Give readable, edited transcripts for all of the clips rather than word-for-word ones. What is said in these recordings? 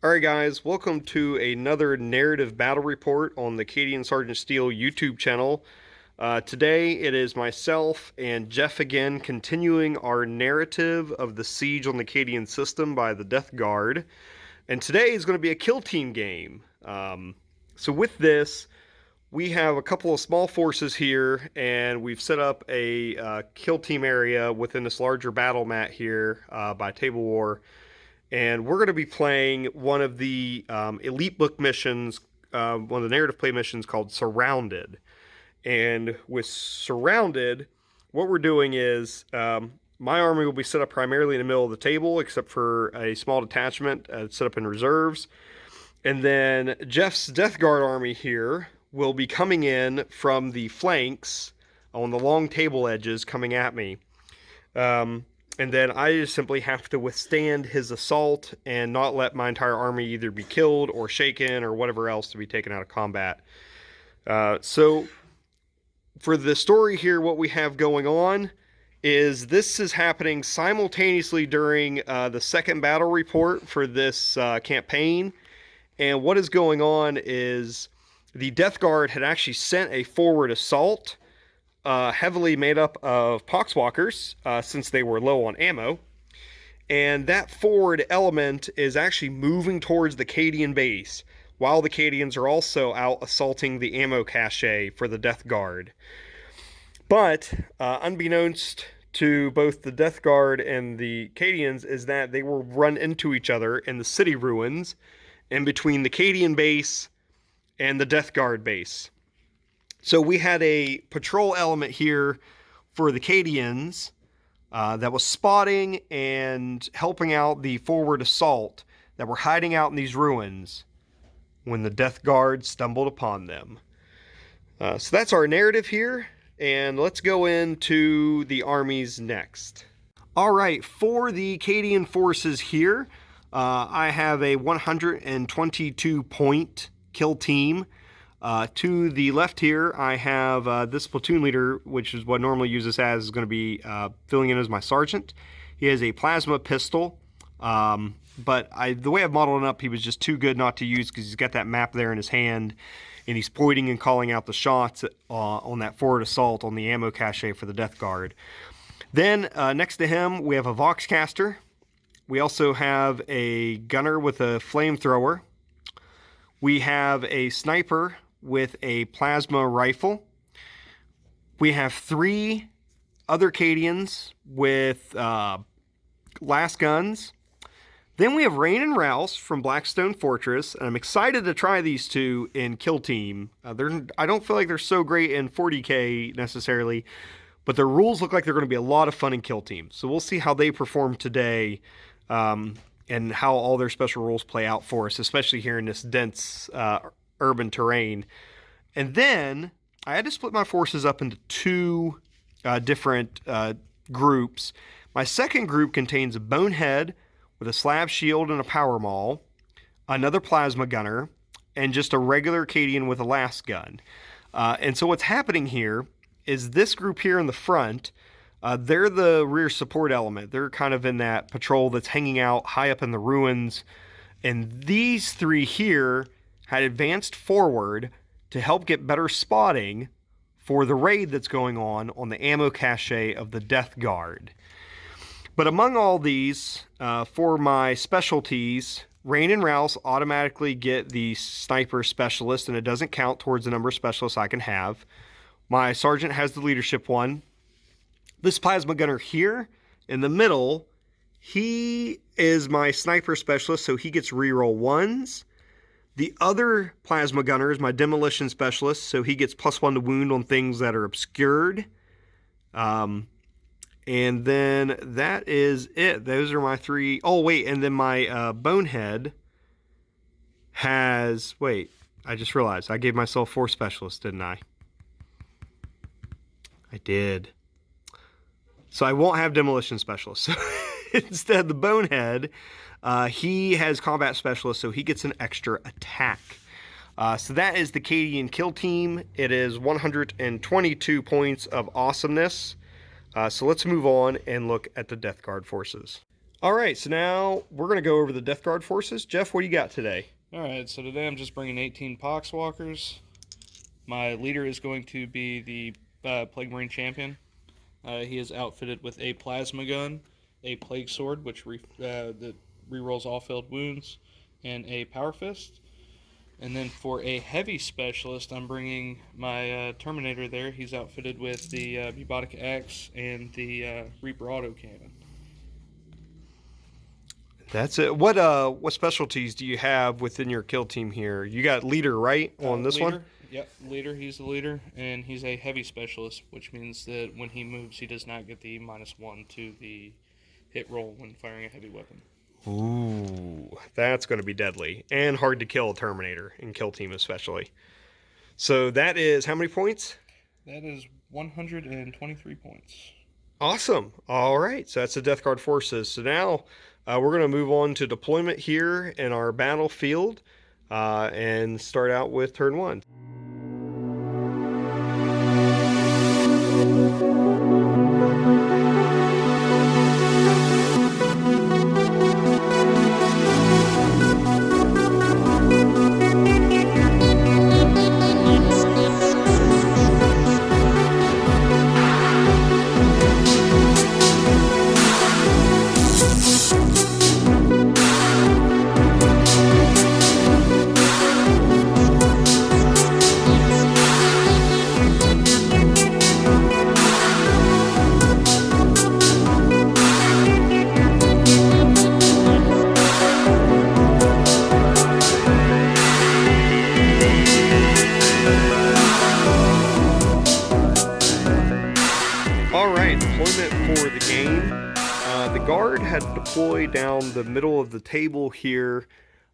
Alright guys, welcome to another narrative battle report on the Cadian Sergeant Steele YouTube channel. Today it is myself and Jeff again continuing our narrative of the siege on the Cadian system by the Death Guard. And today is going to be a kill team game. So with this, we have a couple of small forces here, and we've set up a kill team area within this larger battle mat here by Table War. And we're going to be playing one of the elite book missions, one of the narrative play missions called Surrounded. And with Surrounded, what we're doing is my army will be set up primarily in the middle of the table, except for a small detachment set up in reserves. And then Jeff's Death Guard army here will be coming in from the flanks on the long table edges coming at me. And then I just simply have to withstand his assault and not let my entire army either be killed or shaken or whatever else to be taken out of combat. So for the story here, what we have going on is this is happening simultaneously during the second battle report for this campaign. And what is going on is the Death Guard had actually sent a forward assault heavily made up of poxwalkers since they were low on ammo, and that forward element is actually moving towards the Cadian base while the Cadians are also out assaulting the ammo cache for the Death Guard. But unbeknownst to both the Death Guard and the Cadians is that they will run into each other in the city ruins in between the Cadian base and the Death Guard base. So we had a patrol element here for the Cadians that was spotting and helping out the forward assault that were hiding out in these ruins when the Death Guard stumbled upon them. So that's our narrative here, and let's go into the armies next. All right, for the Cadian forces here, I have a 122 point kill team. To the left here, I have this platoon leader, which is what normally uses as, is going to be filling in as my sergeant. He has a plasma pistol, but the way I've modeled it up, he was just too good not to use because he's got that map there in his hand, and he's pointing and calling out the shots on that forward assault on the ammo cache for the Death Guard. Then next to him, we have a Voxcaster. We also have a gunner with a flamethrower. We have a sniper with a plasma rifle. We have 3 other Cadians with las guns. Then we have Rain and Rouse from Blackstone Fortress, and I'm excited to try these two in Kill Team. I don't feel like they're so great in 40k necessarily, but their rules look like they're going to be a lot of fun in Kill Team. So we'll see how they perform today, and how all their special rules play out for us, especially here in this dense urban terrain. And then I had to split my forces up into 2 different groups. My second group contains a Bonehead with a slab shield and a power maul, another plasma gunner, and just a regular Cadian with a las gun. And so what's happening here is this group here in the front, they're the rear support element. They're kind of in that patrol that's hanging out high up in the ruins. And these 3 here had advanced forward to help get better spotting for the raid that's going on the ammo cache of the Death Guard. But among all these, for my specialties, Rain and Rouse automatically get the sniper specialist, and it doesn't count towards the number of specialists I can have. My sergeant has the leadership one. This plasma gunner here in the middle, he is my sniper specialist, so he gets reroll 1s. The other plasma gunner is my demolition specialist, so he gets +1 to wound on things that are obscured. And then that is it. Those are my 3. Oh, wait, and then my Bonehead has... Wait, I just realized I gave myself 4 specialists, didn't I? I did. So I won't have demolition specialists. So instead, the Bonehead, he has combat specialist, so he gets an extra attack. So that is the Cadian kill team. It is 122 points of awesomeness. So let's move on and look at the Death Guard forces. All right, so now we're going to go over the Death Guard forces. Jeff, what do you got today? All right, so today I'm just bringing 18 Poxwalkers. My leader is going to be the Plague Marine Champion. He is outfitted with a plasma gun, a plague sword, which that rerolls all failed wounds, and a power fist. And then for a heavy specialist, I'm bringing my Terminator there. He's outfitted with the Bubotic Axe and the Reaper autocannon. That's it. What specialties do you have within your kill team here? You got leader, right, on this leader, one? Yep, leader. He's the leader, and he's a heavy specialist, which means that when he moves, he does not get the -1 to the hit roll when firing a heavy weapon. Ooh, that's going to be deadly and hard to kill a Terminator in kill team especially. So that is how many points? That is 123 points. Awesome. All right, so that's the Death Guard forces. So now we're going to move on to deployment here in our battlefield and start out with turn 1. For the game, the guard had deployed down the middle of the table here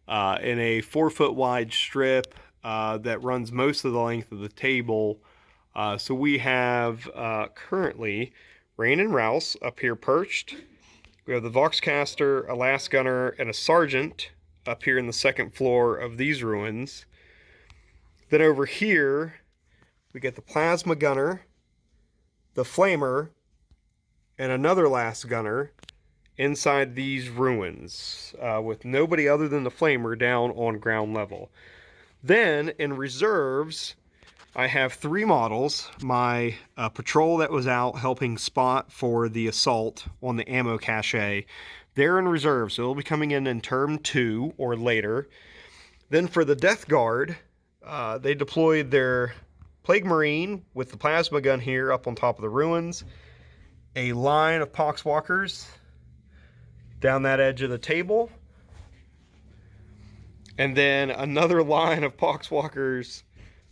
in a 4-foot wide strip that runs most of the length of the table. So we have currently Rain and Rouse up here perched. We have the Voxcaster, a Last Gunner, and a Sergeant up here in the second floor of these ruins. Then over here we get the Plasma Gunner, the Flamer, and another Last Gunner inside these ruins with nobody other than the Flamer down on ground level. Then in reserves, I have 3 models. My patrol that was out helping spot for the assault on the ammo cache. They're in reserve, so they'll be coming in turn 2 or later. Then for the Death Guard, they deployed their Plague Marine with the plasma gun here up on top of the ruins. A line of Poxwalkers down that edge of the table. And then another line of Poxwalkers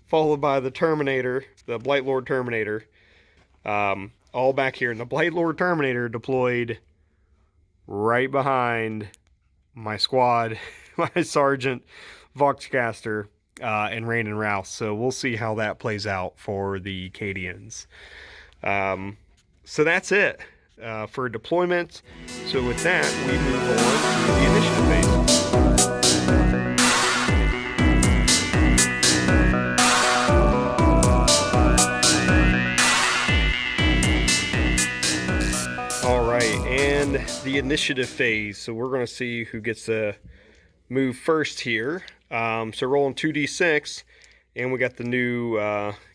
followed by the Terminator, the Blightlord Terminator, all back here. And the Blightlord Terminator deployed right behind my squad, my Sergeant, Voxcaster, and Rain and Rouse. So we'll see how that plays out for the Cadians. So that's it for deployment. So with that, we move on to the initiative phase. All right, and the initiative phase. So we're going to see who gets to move first here. So rolling 2d6, and we got the new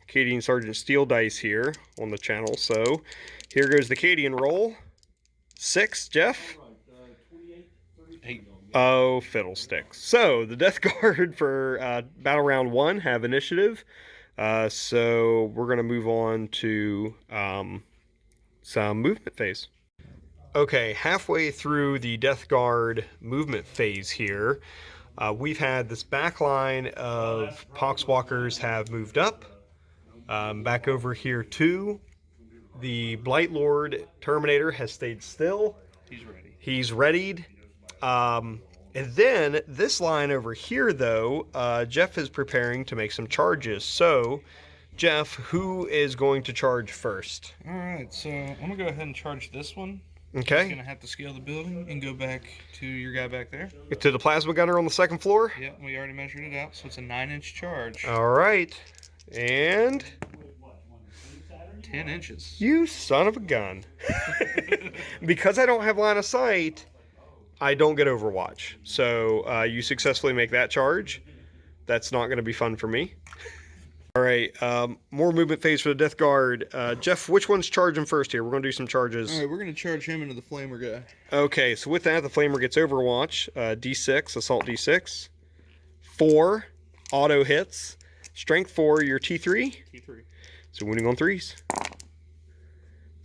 Cadian Sergeant Steel dice here on the channel. So here goes the Cadian roll. 6, Jeff? 8. Oh, fiddlesticks. So the Death Guard for Battle Round 1 have initiative. So we're going to move on to some movement phase. Okay, halfway through the Death Guard movement phase here, we've had this back line of Poxwalkers have moved up. Back over here too. The Blightlord Terminator has stayed still. He's ready. He's readied. And then this line over here, though, Jeff is preparing to make some charges. So, Jeff, who is going to charge first? All right, so I'm going to go ahead and charge this one. Just Okay. gonna have to scale the building and go back to your guy back there. Get to the plasma gunner on the second floor. Yeah, we already measured it out, so it's a 9-inch charge. All right. And 10 inches. you son of a gun. Because I don't have line of sight, I don't get Overwatch. So you successfully make that charge. That's not going to be fun for me. All right, more movement phase for the Death Guard. Jeff, which one's charging first here? We're going to do some charges. All right, we're gonna charge him into the flamer guy. Okay, so with that, the Flamer gets Overwatch. D6, Assault D6. 4, auto hits. Strength 4, your T3. T3. So wounding on 3s.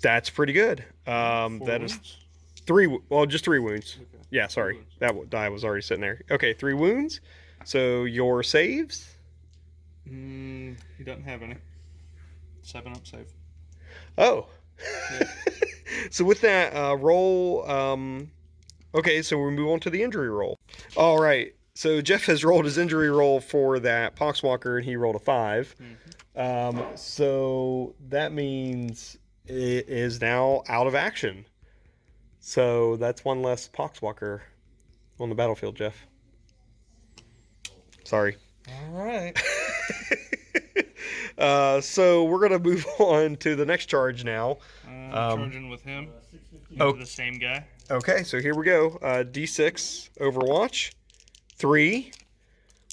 That's pretty good. That is Wounds? 3, well, just 3 wounds. Okay. Yeah, sorry. Wounds. That die was already sitting there. Okay, 3 wounds. So your saves. He doesn't have any. 7-up save. Oh. Yeah. So with that, roll. Okay, so we move on to the injury roll. All right. So Jeff has rolled his injury roll for that Poxwalker, and he rolled a 5. So that means it is now out of action. So that's one less Poxwalker on the battlefield, Jeff. Sorry. All right. So we're gonna move on to the next charge now. Charging with him. Into the same guy. Okay, so here we go. D6 Overwatch. 3.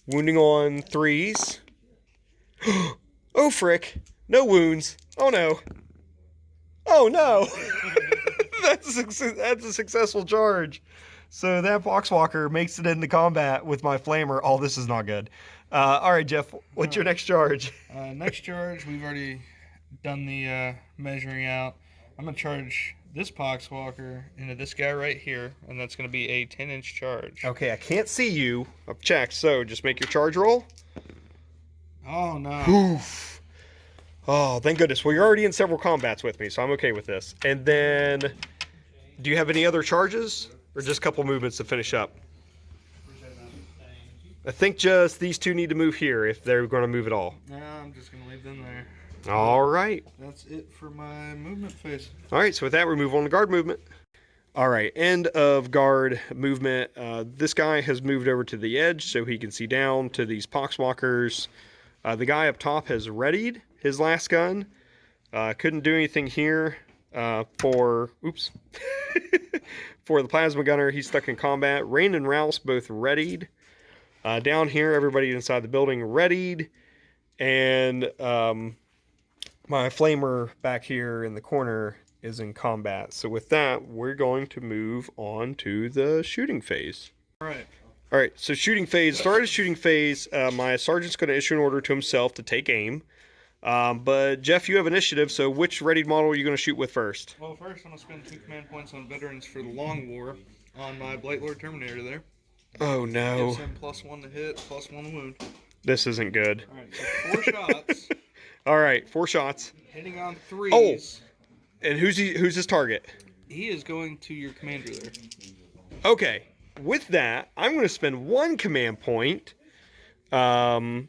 Wounding on 3s. Oh, frick. No wounds. Oh, no. Oh, no. That's a successful charge. So that Poxwalker makes it into combat with my Flamer. Oh, this is not good. All right, Jeff, what's your next charge? Next charge, we've already done the measuring out. I'm going to charge this Poxwalker into this guy right here, and that's going to be a 10-inch charge. Okay, I can't see you. I've checked, so just make your charge roll. Oh, no. Oof. Oh, thank goodness. Well, you're already in several combats with me, so I'm okay with this. And then, do you have any other charges? Or just a couple movements to finish up? I think just these two need to move here if they're going to move at all. No, I'm just going to leave them there. All right. That's it for my movement phase. All right, so with that, we move on to guard movement. All right, end of guard movement. This guy has moved over to the edge so he can see down to these Poxwalkers. The guy up top has readied his last gun. Couldn't do anything here for the plasma gunner. He's stuck in combat. Rain and Rouse both readied. Down here, everybody inside the building readied. And my Flamer back here in the corner is in combat. So with that, we're going to move on to the shooting phase. All right. All right, so shooting phase. Started shooting phase. My sergeant's going to issue an order to himself to take aim. But Jeff, you have initiative, so which readied model are you going to shoot with first? Well, first I'm going to spend 2 command points on veterans for the Long War on my Blight Lord Terminator there. Oh no. Gives him +1 to hit, +1 to wound. This isn't good. All right, so 4 shots. All right, 4 shots. Hitting on 3s. Oh. And who's his target? He is going to your commander there. Okay. With that, I'm going to spend 1 command point. And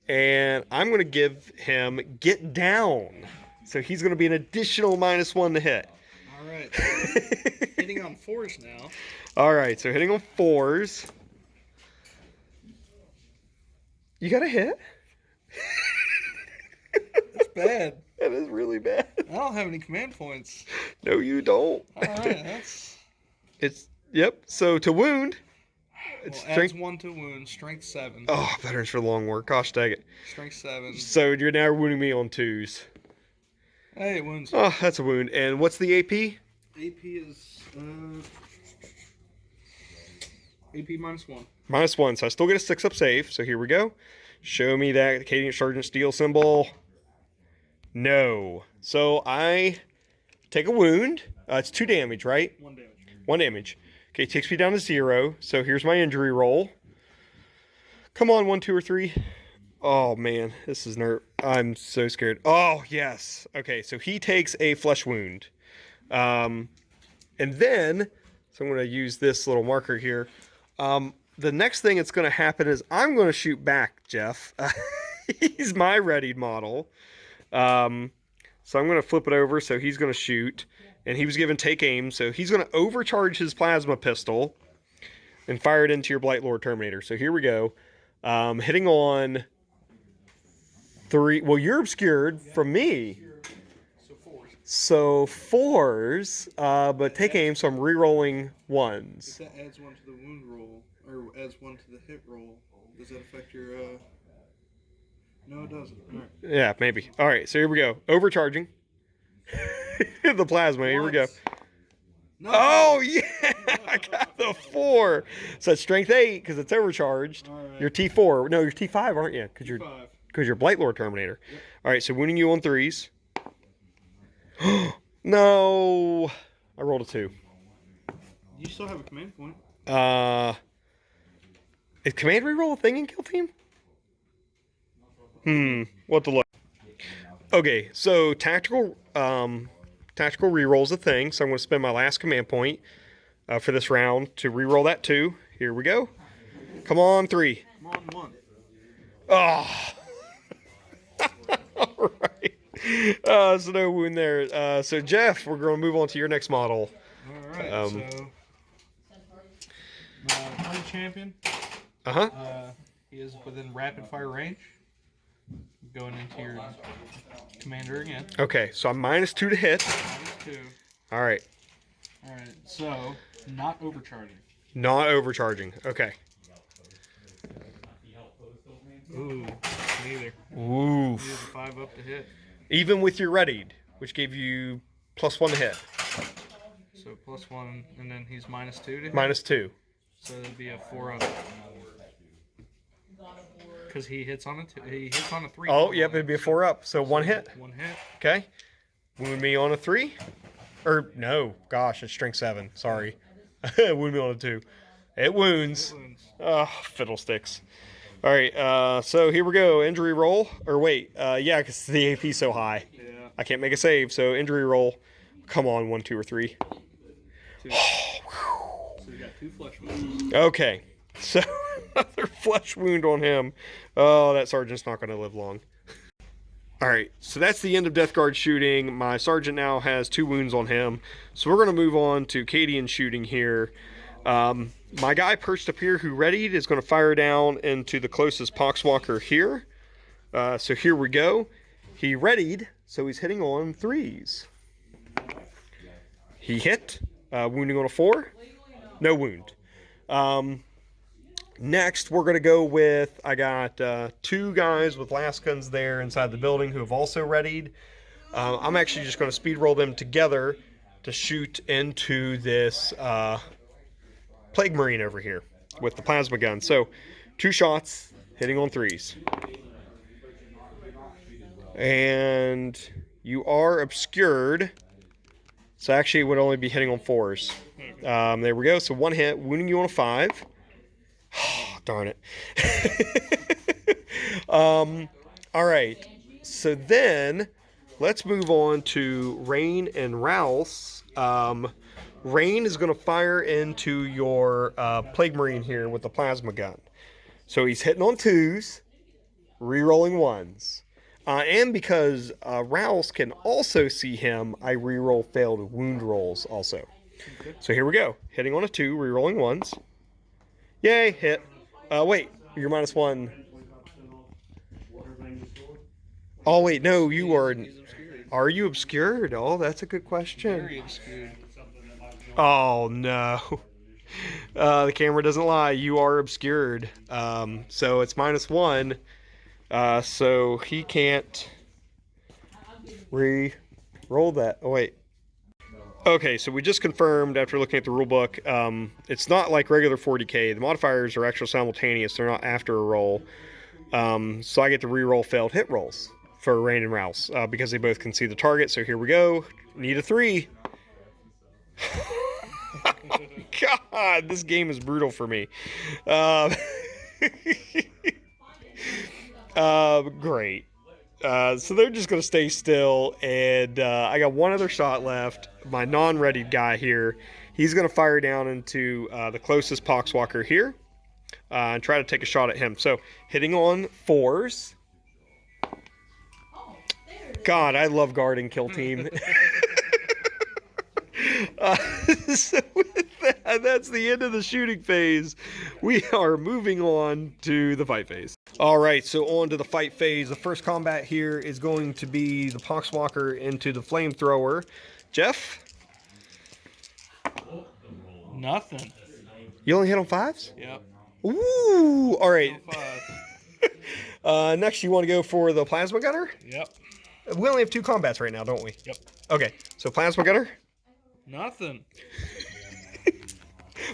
I'm going to give him Get Down. So he's going to be an additional -1 to hit. All right. Hitting on 4s now. All right, so hitting on 4s. You got a hit? That's bad. That is really bad. I don't have any command points. No, you don't. All right, that's... Yep, so to wound. It's Well, adds 1 to wound, strength 7. Oh, veterans for the long war. Gosh dang it. Strength 7. So you're now wounding me on 2s. Hey, it wounds. Oh, that's a wound. And what's the AP? AP is AP -1. -1. So I still get a 6-up save. So here we go. Show me that Cadian Sergeant Steel symbol. No. So I take a wound. It's 2 damage, right? 1 damage. 1 damage. Okay, takes me down to 0. So here's my injury roll. Come on, 1, 2, or 3. Oh, man. This is I'm so scared. Oh, yes. Okay, so he takes a flesh wound. And then, so I'm going to use this little marker here. The next thing that's going to happen is I'm going to shoot back, Jeff. He's my readied model. So I'm going to flip it over, so he's going to shoot. And he was given take aim, so he's going to overcharge his plasma pistol and fire it into your Blight Lord Terminator. So here we go. Hitting on 3. Well, you're obscured from me. So 4s, but take aim, so I'm re-rolling 1s. If that adds 1 to the wound roll, or adds 1 to the hit roll, does that affect your, No, it doesn't. All right. Yeah, maybe. All right, so here we go. Overcharging. The plasma, here we go. No. Oh, yeah, I got the 4. So it's strength 8, because it's overcharged. All right. You're T4. No, you're T5, aren't you? Because you're Blight Lord Terminator. Yep. All right, so wounding you on 3s. No, I rolled a 2. You still have a command point. Is command reroll a thing in Kill Team? What to look. Okay, so tactical reroll is a thing. So I'm going to spend my last command point for this round to reroll that 2. Here we go. Come on, 3. Come on, 1. Oh. All right. So no wound there. So Jeff, we're going to move on to your next model. All right. So my champion. He is within rapid fire range. Going into your commander again. Okay, so I'm -2 to hit. -2. All right. All right. So not overcharging. Not overcharging. Okay. Ooh, neither. Ooh. He is a 5 up to hit. Even with your readied, which gave you +1 to hit. So +1, and then he's -2 to hit. -2. So that'd be a 4 up. Because he hits on a 2. He hits on a 3. Oh, yep, it'd be a 4 up. So 1 hit. 1 hit. Okay. Wound me on a 3. Or no, gosh, it's strength 7. Sorry. Wound me on a 2. It wounds. Oh, fiddlesticks. All right, so here we go. Injury roll. Or wait, yeah, because the AP's so high. Yeah. I can't make a save, so injury roll. Come on, 1, 2, or 3. 2. So you got 2 flesh wounds. Okay, so another flesh wound on him. Oh, that sergeant's not going to live long. All right, so that's the end of Death Guard shooting. My sergeant now has 2 wounds on him. So we're going to move on to Cadian shooting here. My guy perched up here who readied is going to fire down into the closest Poxwalker here. So here we go. He readied, so he's hitting on 3s. He hit, wounding on a 4. No wound. Next, we're going to go with, I got 2 guys with last guns there inside the building who have also readied. I'm actually just going to speed roll them together to shoot into this Plague Marine over here with the plasma gun. So 2 shots hitting on 3s. And you are obscured. So actually it would only be hitting on 4s. There we go. So 1 hit, wounding you on a 5. Oh, darn it. All right. So then let's move on to Rain and Rouse. Rain is going to fire into your Plague Marine here with the plasma gun. So he's hitting on 2s, re-rolling 1s. And because Rouse can also see him, I re-roll failed wound rolls also. Okay. So here we go. Hitting on a 2, re-rolling 1s. Yay, hit. Wait, you're -1. Oh, wait, no, you are... Are you obscured? Oh, that's a good question. Very obscured. Oh, no. The camera doesn't lie. You are obscured. So it's -1. So he can't re-roll that. Oh, wait. Okay, so we just confirmed after looking at the rulebook, it's not like regular 40k. The modifiers are actually simultaneous. They're not after a roll. So I get to re-roll failed hit rolls for Rain and Rouse because they both can see the target. So here we go. Need a 3. God, this game is brutal for me. Great. So they're just going to stay still, and I got 1 other shot left. My non-readied guy here, he's going to fire down into the closest Poxwalker here and try to take a shot at him. So hitting on 4s. God, I love guard and kill team. So with that, that's the end of the shooting phase. We are moving on to the fight phase. All right, so on to the fight phase. The first combat here is going to be the Poxwalker into the flamethrower. Jeff? Nothing. You only hit on 5s? Yep. Ooh, all right. 5. Next, you want to go for the plasma gunner? Yep. We only have 2 combats right now, don't we? Yep. Okay, so plasma gunner. Nothing.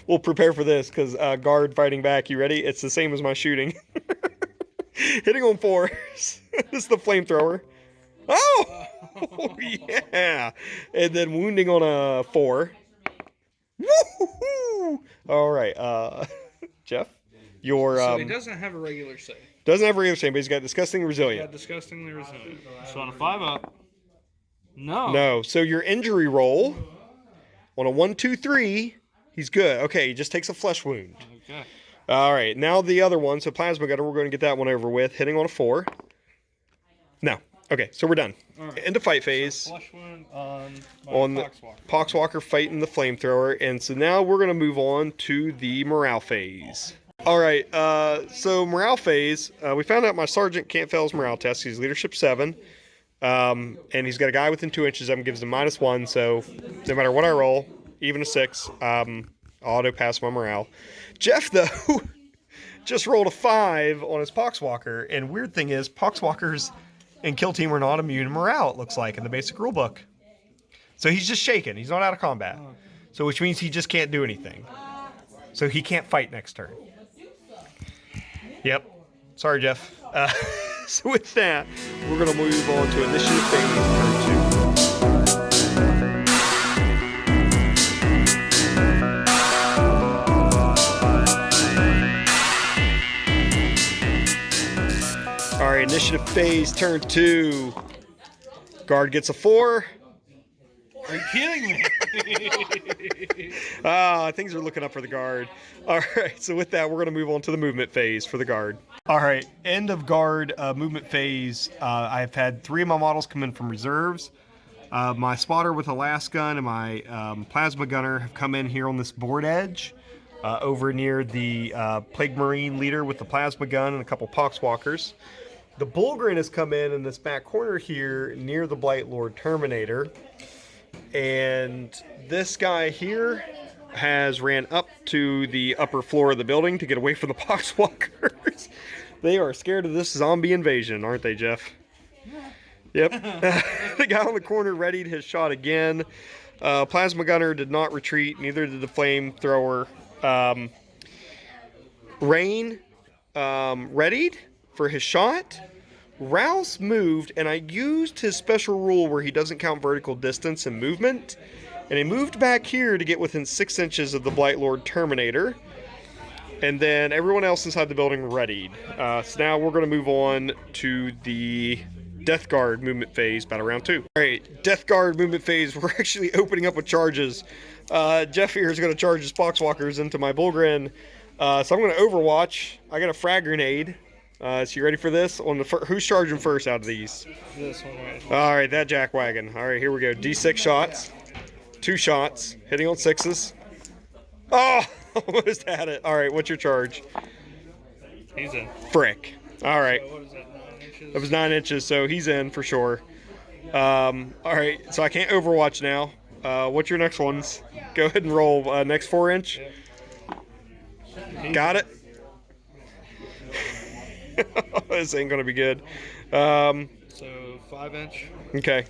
We'll prepare for this because guard fighting back. You ready? It's the same as my shooting. Hitting on 4s. This is the flamethrower. Oh! Yeah. And then wounding on a 4. Woo-hoo-hoo! All right, Jeff, your So he doesn't have a regular save. doesn't have regular save, but he's got disgusting resilient. Yeah, disgustingly resilient. So on a 5-up. No. No. So your injury roll on a 1, 2, 3, he's good. Okay, he just takes a flesh wound. Okay. All right, now the other one. So plasma gunner, we're going to get that one over with. Hitting on a 4. No. Okay, so we're done. Right. Into fight phase. So flush wound on my On the Poxwalker. Poxwalker fighting the flamethrower, and so now we're going to move on to the morale phase. All right, so morale phase, we found out my sergeant can't fail his morale test. He's leadership 7, and he's got a guy within 2 inches of him, gives him -1, so no matter what I roll, even a 6, auto pass my morale. Jeff, though, just rolled a 5 on his Poxwalker, and weird thing is, Poxwalkers and kill team are not immune to morale, it looks like, in the basic rulebook. So he's just shaken. He's not out of combat. So which means he just can't do anything. So he can't fight next turn. Yep. Sorry, Jeff. So with that, we're going to move on to initiative phase turn 2. All right, initiative phase turn 2. Guard gets a 4. Are you kidding me? Things are looking up for the guard. All right, so with that, we're going to move on to the movement phase for the guard. All right, end of guard movement phase. I've had 3 of my models come in from reserves. My spotter with a last gun and my plasma gunner have come in here on this board edge over near the Plague Marine leader with the plasma gun and a couple Poxwalkers. The Bullgrin has come in this back corner here near the Blight Lord Terminator. And this guy here has ran up to the upper floor of the building to get away from the Poxwalkers. They are scared of this zombie invasion, aren't they, Jeff? Yep. The guy on the corner readied his shot again. Plasma gunner did not retreat, neither did the flamethrower. Rain readied for his shot. Rouse moved, and I used his special rule where he doesn't count vertical distance and movement, and he moved back here to get within 6 inches of the Blight Lord Terminator, and then everyone else inside the building readied. So now we're going to move on to the Death Guard movement phase, battle round 2. All right, Death Guard movement phase, we're actually opening up with charges. Jeff here is going to charge his Poxwalkers into my Bullgrin, so I'm going to Overwatch. I got a frag grenade. So you ready for this? On the who's charging first out of these? This one right here. All right, that jackwagon. All right, here we go. D6 shots, 2 shots, hitting on 6s. Oh, almost had it. All right, what's your charge? He's in. Frick. All right, What was that, 9 inches? that was 9 inches, so he's in for sure. All right, so I can't Overwatch now. What's your next ones? Go ahead and roll next 4 inch. Yep. Got it. This ain't gonna be good. So 5 inch. Okay.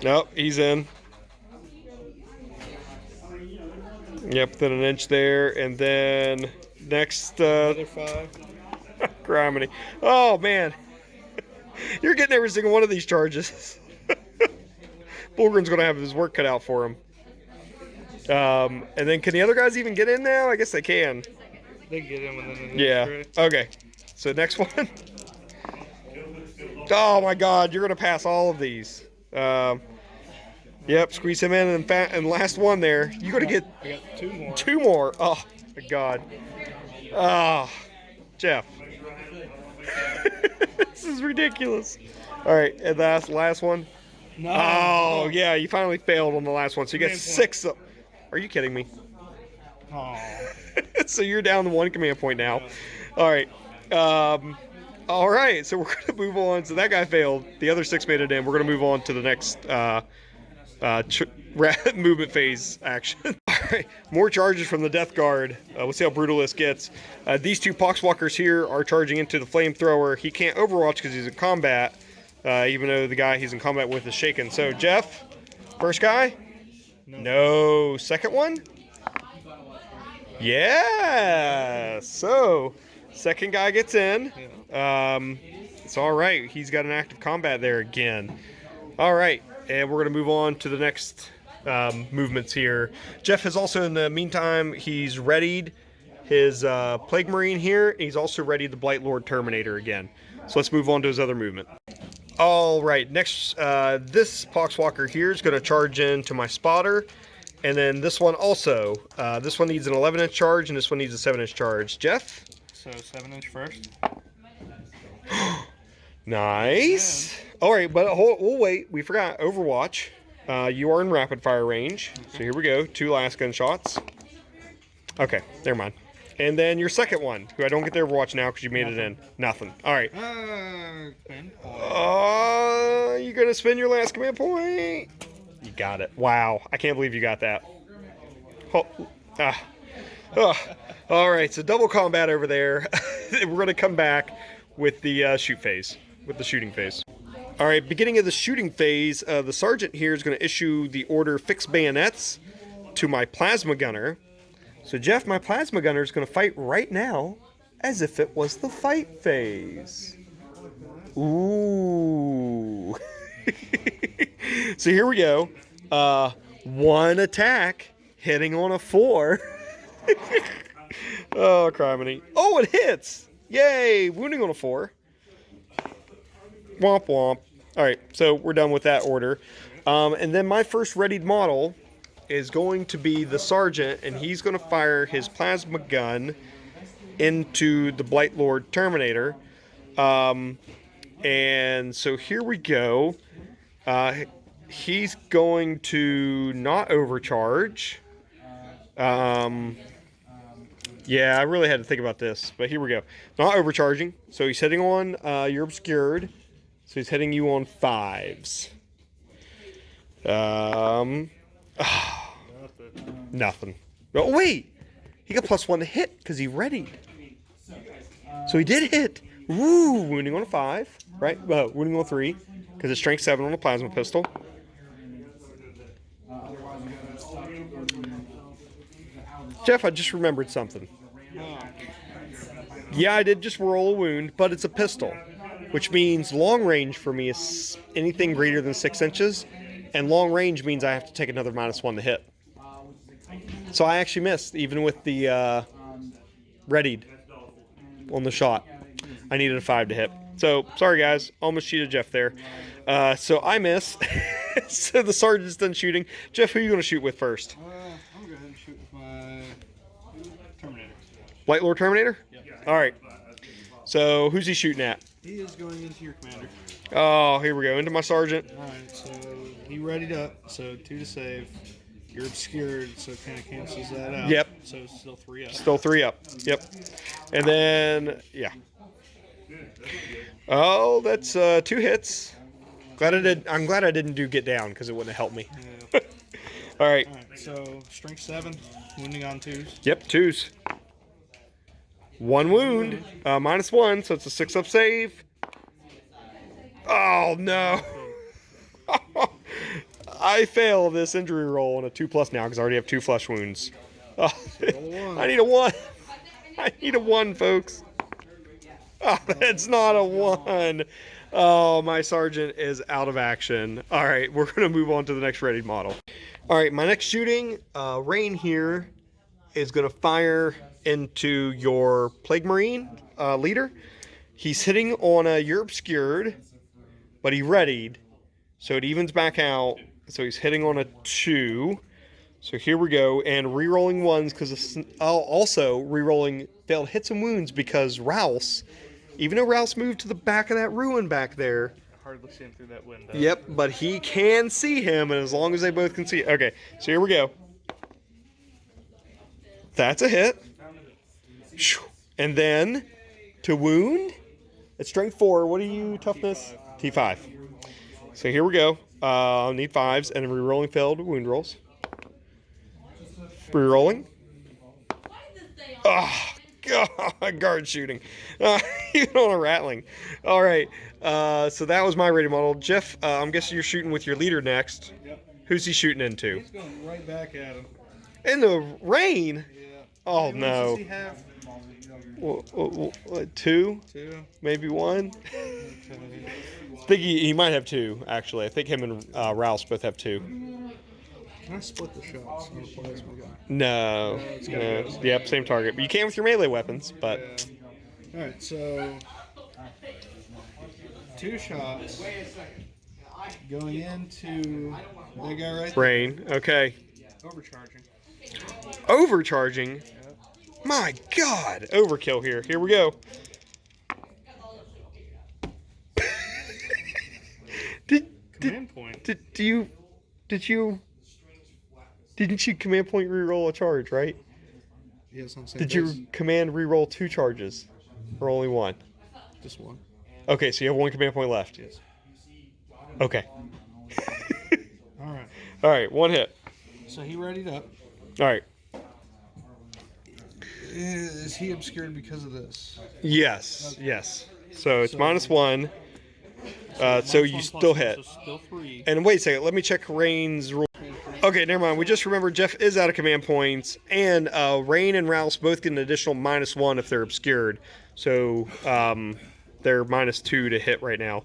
Nope, he's in. Yep, then an inch there, and then next. Another 5. Criminy. Oh man, you're getting every single one of these charges. Bullgrin's gonna have his work cut out for him. And then can the other guys even get in now? I guess they can. They get in within the Yeah. next Okay. So next one. Oh my God, you're gonna pass all of these. Yep. Squeeze him in, and last one there. You gotta get I got 2 more. 2 more. Oh my God. Oh, Jeff. This is ridiculous. All right, and that's the last one. No. Oh, yeah, you finally failed on the last one. So you get Command 6. Are you kidding me? Oh. So you're down to 1 command point now. All right. All right, so we're going to move on. So that guy failed. The other 6 made it in. We're going to move on to the next movement phase action. All right, more charges from the Death Guard. We'll see how brutal this gets. These 2 Poxwalkers here are charging into the Flamethrower. He can't overwatch because he's in combat, even though the guy he's in combat with is shaken. So, Jeff, first guy? No. Second one? Yeah. So, second guy gets in. It's all right. He's got an active combat there again. All right, and we're going to move on to the next movements here. Jeff has also, in the meantime, he's readied his Plague Marine here. And he's also readied the Blight Lord Terminator again. So let's move on to his other movement. All right, next, this Poxwalker here is going to charge into my spotter. And then this one also. This one needs an 11-inch charge, and this one needs a 7-inch charge. Jeff? So 7-inch first. Nice. All right, but we'll wait. We forgot Overwatch. You are in rapid fire range. So here we go. 2 last gunshots. Okay, never mind. And then your second one, who I don't get the Overwatch now because you made it in. Nothing. All right. You gonna spend your last command point? You got it. Wow, I can't believe you got that. All right, so double combat over there. We're gonna come back with the shoot phase, with the shooting phase. All right, beginning of the shooting phase, the sergeant here is going to issue the order fix bayonets to my plasma gunner. So Jeff, my plasma gunner is going to fight right now as if it was the fight phase. Ooh. So here we go. 1 attack hitting on a 4. Oh, criminy. Oh, it hits. Yay, wounding on a 4. Womp womp. All right, so we're done with that order. And then my first readied model is going to be the sergeant, and he's going to fire his plasma gun into the Blight Lord Terminator. And so here we go. He's going to not overcharge. Yeah, I really had to think about this, but here we go. Not overcharging. So he's hitting on you're obscured. So he's hitting you on 5s. Nothing. Oh, wait! He got +1 to hit because he readied. So he did hit. Woo! Wounding on a 5. Right? Wounding on a 3 because it's strength 7 on a plasma pistol. Jeff, I just remembered something. Yeah, I did just roll a wound, but it's a pistol, which means long range for me is anything greater than 6 inches, and long range means I have to take another -1 to hit. So I actually missed, even with the readied on the shot. I needed a 5 to hit. So, sorry guys, almost cheated Jeff there. So I miss. So the sergeant's done shooting. Jeff, who are you going to shoot with first? I'm going to go ahead and shoot with my Terminator. Blight Lord Terminator? Yeah. All right. So who's he shooting at? He is going into your commander. Oh, here we go. Into my sergeant. All right, so he readied up. So 2 to save. You're obscured, so it kind of cancels that out. Yep. So it's still 3 up. Still 3 up. Yep. And then, yeah. Oh, that's 2 hits. I'm glad I didn't do get down because it wouldn't have helped me. Yeah. All right. All right, so strength 7, wounding on 2s. Yep, 2s. 1 wound, -1, so it's a 6-up save. Oh no! I fail this injury roll on a 2+ now because I already have 2 flesh wounds. Oh, I need a 1. I need a 1, folks. Oh, that's not a 1. Oh, my sergeant is out of action. All right, we're going to move on to the next ready model. All right, my next shooting, Rain here is going to fire into your Plague Marine leader. He's hitting on a you're obscured, but he readied, so it evens back out. So he's hitting on a 2. So here we go, and re-rolling 1s because also re-rolling failed hits and wounds because Rouse Even though Rouse moved to the back of that ruin back there. Hardly see him through that window. Yep, but he can see him, and as long as they both can see. Okay, so here we go. That's a hit. And then to wound. It's strength 4. What are you, toughness? T5. So here we go. Need 5s and re-rolling failed wound rolls. Re-rolling. Oh, God, guard shooting. Even on a rattling. All right. So that was my rated model. Jeff, I'm guessing you're shooting with your leader next. Yep. Who's he shooting into? He's going right back at him. In the rain? Yeah. Oh, How many no. does he have? What, 2? 2. Maybe 1? Okay. I think he might have 2, actually. I think him and Rouse both have 2. Can I split the shots on the plasma gun? No. No. Yep, same target. But you can with your melee weapons, but... Yeah. Alright, so... 2 shots. Going into that guy right there. Rain. Okay. Overcharging. Overcharging? Yep. My God! Overkill here. Here we go. Command point. Didn't you command point reroll a charge, right? Yes, on same Did base. you command reroll 2 charges? Or only 1? Just 1. Okay, so you have 1 command point left. Yes. Okay. Alright. Alright, 1 hit. So he readied up. Alright. Is he obscured because of this? Yes. Yes. So it's So- -1. So you still hit. So still 3. And wait a second, let me check Rain's rule. Okay, never mind. We just remembered Jeff is out of command points, and Rain and Rouse both get an additional -1 if they're obscured. So they're -2 to hit right now.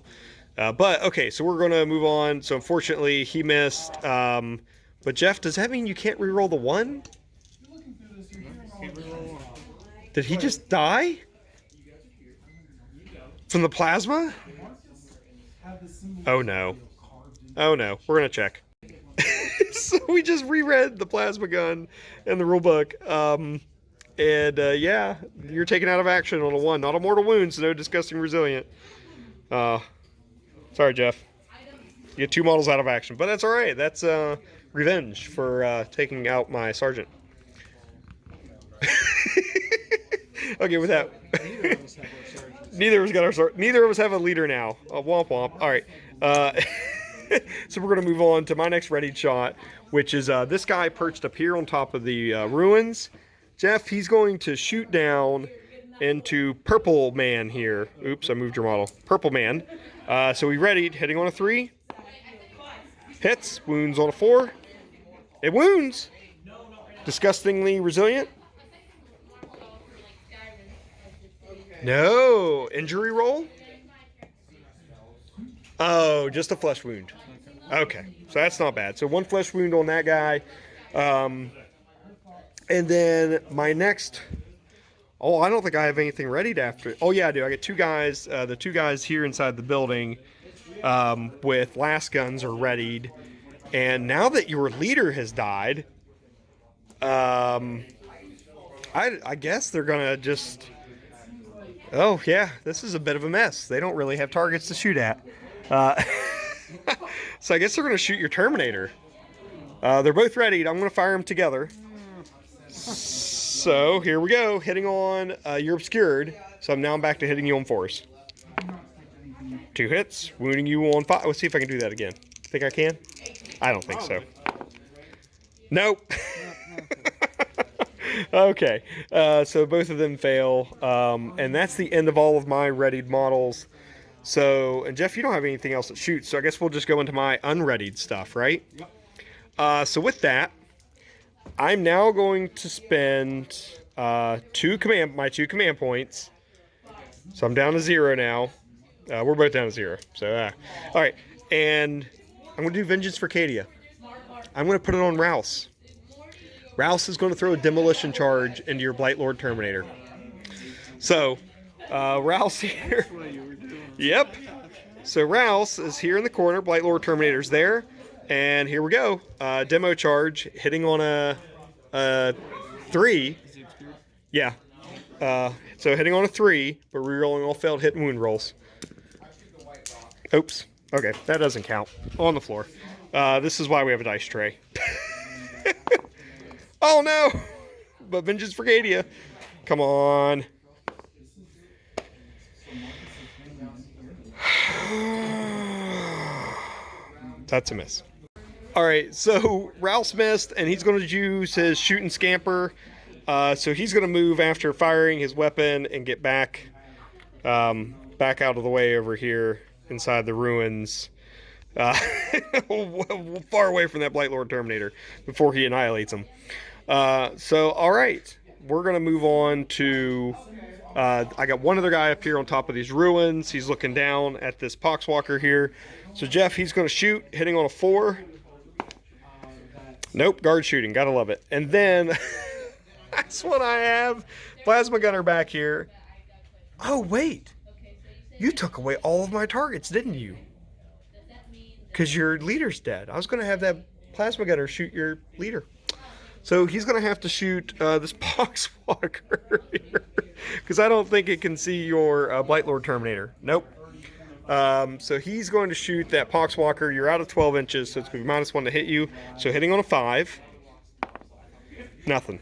But okay, so we're gonna move on. So unfortunately, he missed. But Jeff, does that mean you can't reroll the 1? Can't reroll 1. Did he just die from the plasma? Oh no. Oh no. We're gonna check. So we just reread the plasma gun in the rulebook. Yeah, you're taken out of action on a 1. Not a mortal wound, so no disgusting resilient. Sorry, Jeff. You get 2 models out of action, but that's all right. That's revenge for taking out my sergeant. Okay, with that. Neither of us have a leader now. Womp womp. All right. So we're going to move on to my next readied shot, which is this guy perched up here on top of the ruins. Jeff, he's going to shoot down into Purple Man here. Oops, I moved your model. Purple Man. So we readied, hitting on a 3. Hits, wounds on a 4. It wounds. Disgustingly resilient. No, injury roll? Oh, just a flesh wound. Okay, so that's not bad. So 1 flesh wound on that guy. And then my next... Oh, I don't think I have anything ready after... Oh, yeah, I do. I got 2 guys. The 2 guys here inside the building with last guns are readied. And now that your leader has died, I guess they're going to just... Oh, yeah, this is a bit of a mess. They don't really have targets to shoot at. So I guess they're going to shoot your Terminator. They're both ready. I'm going to fire them together. So here we go. Hitting on, you're obscured. So I'm back to hitting you on 4s. 2 hits, wounding you on 5. Let's see if I can do that again. Think I can? I don't think so. Nope. Okay, so both of them fail, and that's the end of all of my readied models. So, and Jeff, you don't have anything else that shoots, so I guess we'll just go into my unreadied stuff, right? Yep. So with that, I'm now going to spend my 2 command points. So I'm down to 0 now. We're both down to 0. So, all right, and I'm going to do Vengeance for Cadia. I'm going to put it on Rouse. Rouse is going to throw a demolition charge into your Blight Lord Terminator. So, Rouse here. Yep. So Rouse is here in the corner. Blight Lord Terminator's there. And here we go. Demo charge hitting on a 3. Yeah. So hitting on a 3, but rerolling all failed hit and wound rolls. Oops. Okay, that doesn't count. On the floor. This is why we have a dice tray. Oh no! But vengeance for Cadia. Come on. That's a miss. Alright, so Ralph's missed, and he's going to use his shoot and scamper. So he's going to move after firing his weapon and get back out of the way over here inside the ruins. Far away from that Blight Lord Terminator before he annihilates him. So, alright. We're going to move on to... I got one other guy up here on top of these ruins. He's looking down at this Poxwalker here. So Jeff, he's going to shoot, hitting on a 4. Nope, guard shooting. Gotta love it. And then, that's what I have. Plasma gunner back here. Oh, wait. You took away all of my targets, didn't you? Because your leader's dead. I was going to have that plasma gunner shoot your leader. So he's going to have to shoot this Poxwalker here. Because I don't think it can see your Blight Lord Terminator. Nope. So he's going to shoot that Poxwalker. You're out of 12 inches, so it's going to be -1 to hit you. So hitting on a 5. Nothing.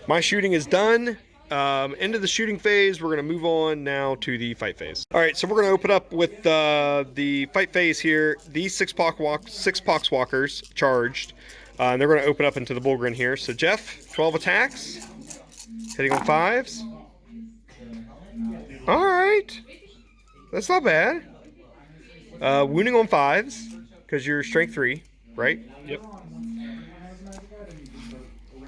My shooting is done. End of the shooting phase. We're going to move on now to the fight phase. All right, so we're going to open up with the fight phase here. These 6 Poxwalkers charged. And they're going to open up into the Bullgrin here. So Jeff, 12 attacks. Hitting on 5s. All right. That's not bad. Wounding on 5s, because you're strength 3, right? Yep.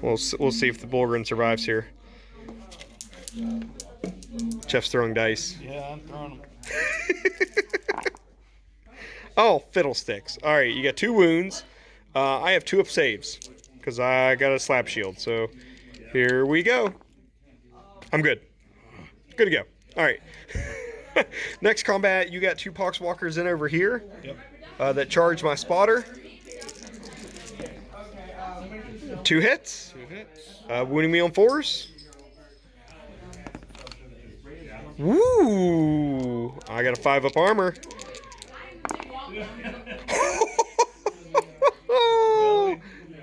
We'll see if the Bullgrin survives here. Jeff's throwing dice. Yeah, I'm throwing them. Oh, fiddlesticks. All right, you got 2 wounds. I have 2 up saves, because I got a slap shield. So here we go. I'm good. Good to go. All right. Next combat, you got 2 Poxwalkers in over here. Yep. That charge my spotter. 2 hits. 2 hits. Wounding me on 4s. Woo! I got a 5 up armor.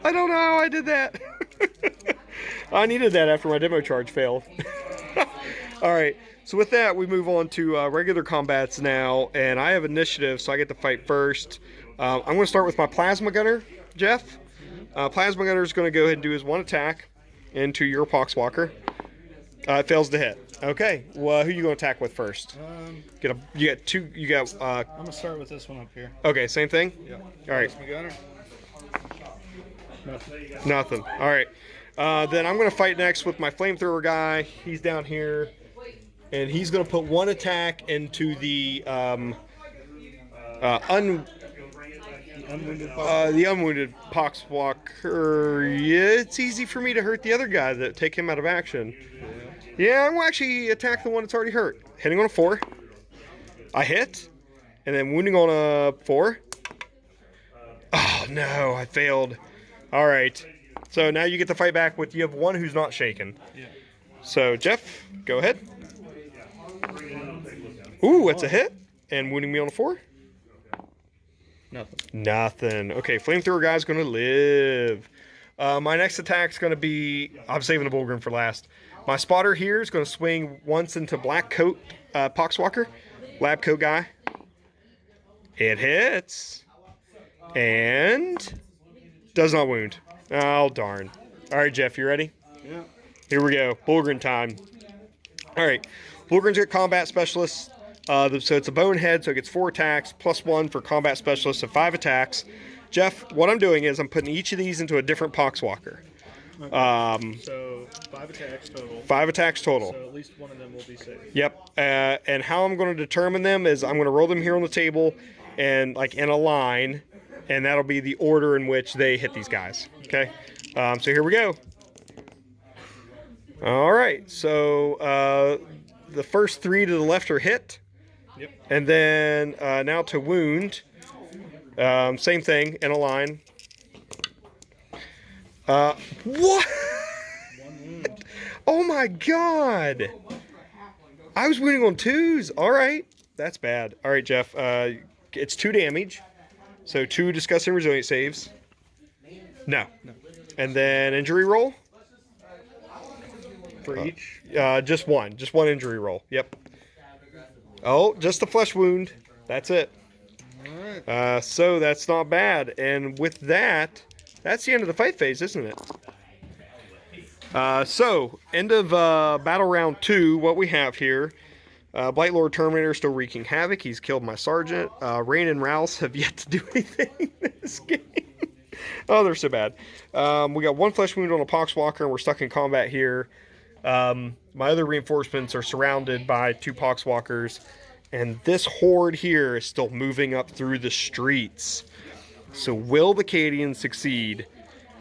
I don't know how I did that. I needed that after my demo charge failed. All right. So with that, we move on to regular combats now, and I have initiative, so I get to fight first. I'm going to start with my Plasma Gunner, Jeff. Plasma Gunner is going to go ahead and do his 1 attack into your Poxwalker. It fails to hit. Okay, well, who are you going to attack with first? You got 2. You got. I'm going to start with this one up here. Okay, same thing. Yeah. All right. Plasma gunner. Nothing. Nothing. All right. Then I'm going to fight next with my flamethrower guy. He's down here. And he's going to put 1 attack into the unwounded Poxwalker. Yeah, it's easy for me to hurt the other guy that take him out of action. Yeah, I'm going to actually attack the one that's already hurt. Hitting on a 4. I hit. And then wounding on a 4. Oh, no, I failed. All right. So now you get to fight back with, you have 1 who's not shaken. Yeah. So, Jeff, go ahead. Ooh, that's a hit. And wounding me on a 4? Nothing. Nothing. Okay, flamethrower guy's going to live. My next attack's going to be... I'm saving the Bullgrin for last. My spotter here is going to swing once into Black Coat Poxwalker. Lab coat guy. It hits. And... does not wound. Oh, darn. All right, Jeff, you ready? Yeah. Here we go. Bullgrin time. All right. Bullgrin's a combat specialist. So it's a bonehead, so it gets 4 attacks, +1 for combat specialist, so 5 attacks. Jeff, what I'm doing is I'm putting each of these into a different Poxwalker. Okay. So 5 attacks total. 5 attacks total. So at least one of them will be safe. Yep. And how I'm going to determine them is I'm going to roll them here on the table and like in a line, and that'll be the order in which they hit these guys. Okay. So here we go. All right. So the first 3 to the left are hit. Yep. And then now to wound. Same thing in a line. What? 1 wound. Oh my god! I was winning on 2s. All right. That's bad. All right, Jeff. It's 2 damage. So 2 disgusting resilient saves. No. And then injury roll? For each? Just one. Just one injury roll. Yep. Oh, just a flesh wound. That's it. Alright. So that's not bad. And with that, that's the end of the fight phase, isn't it? So, end of battle round 2, what we have here. Blightlord Terminator still wreaking havoc. He's killed my sergeant. Rain and Rouse have yet to do anything in this game. Oh, they're so bad. We got 1 flesh wound on a Poxwalker, and we're stuck in combat here. My other reinforcements are surrounded by 2 Poxwalkers, and this horde here is still moving up through the streets. So will the Cadians succeed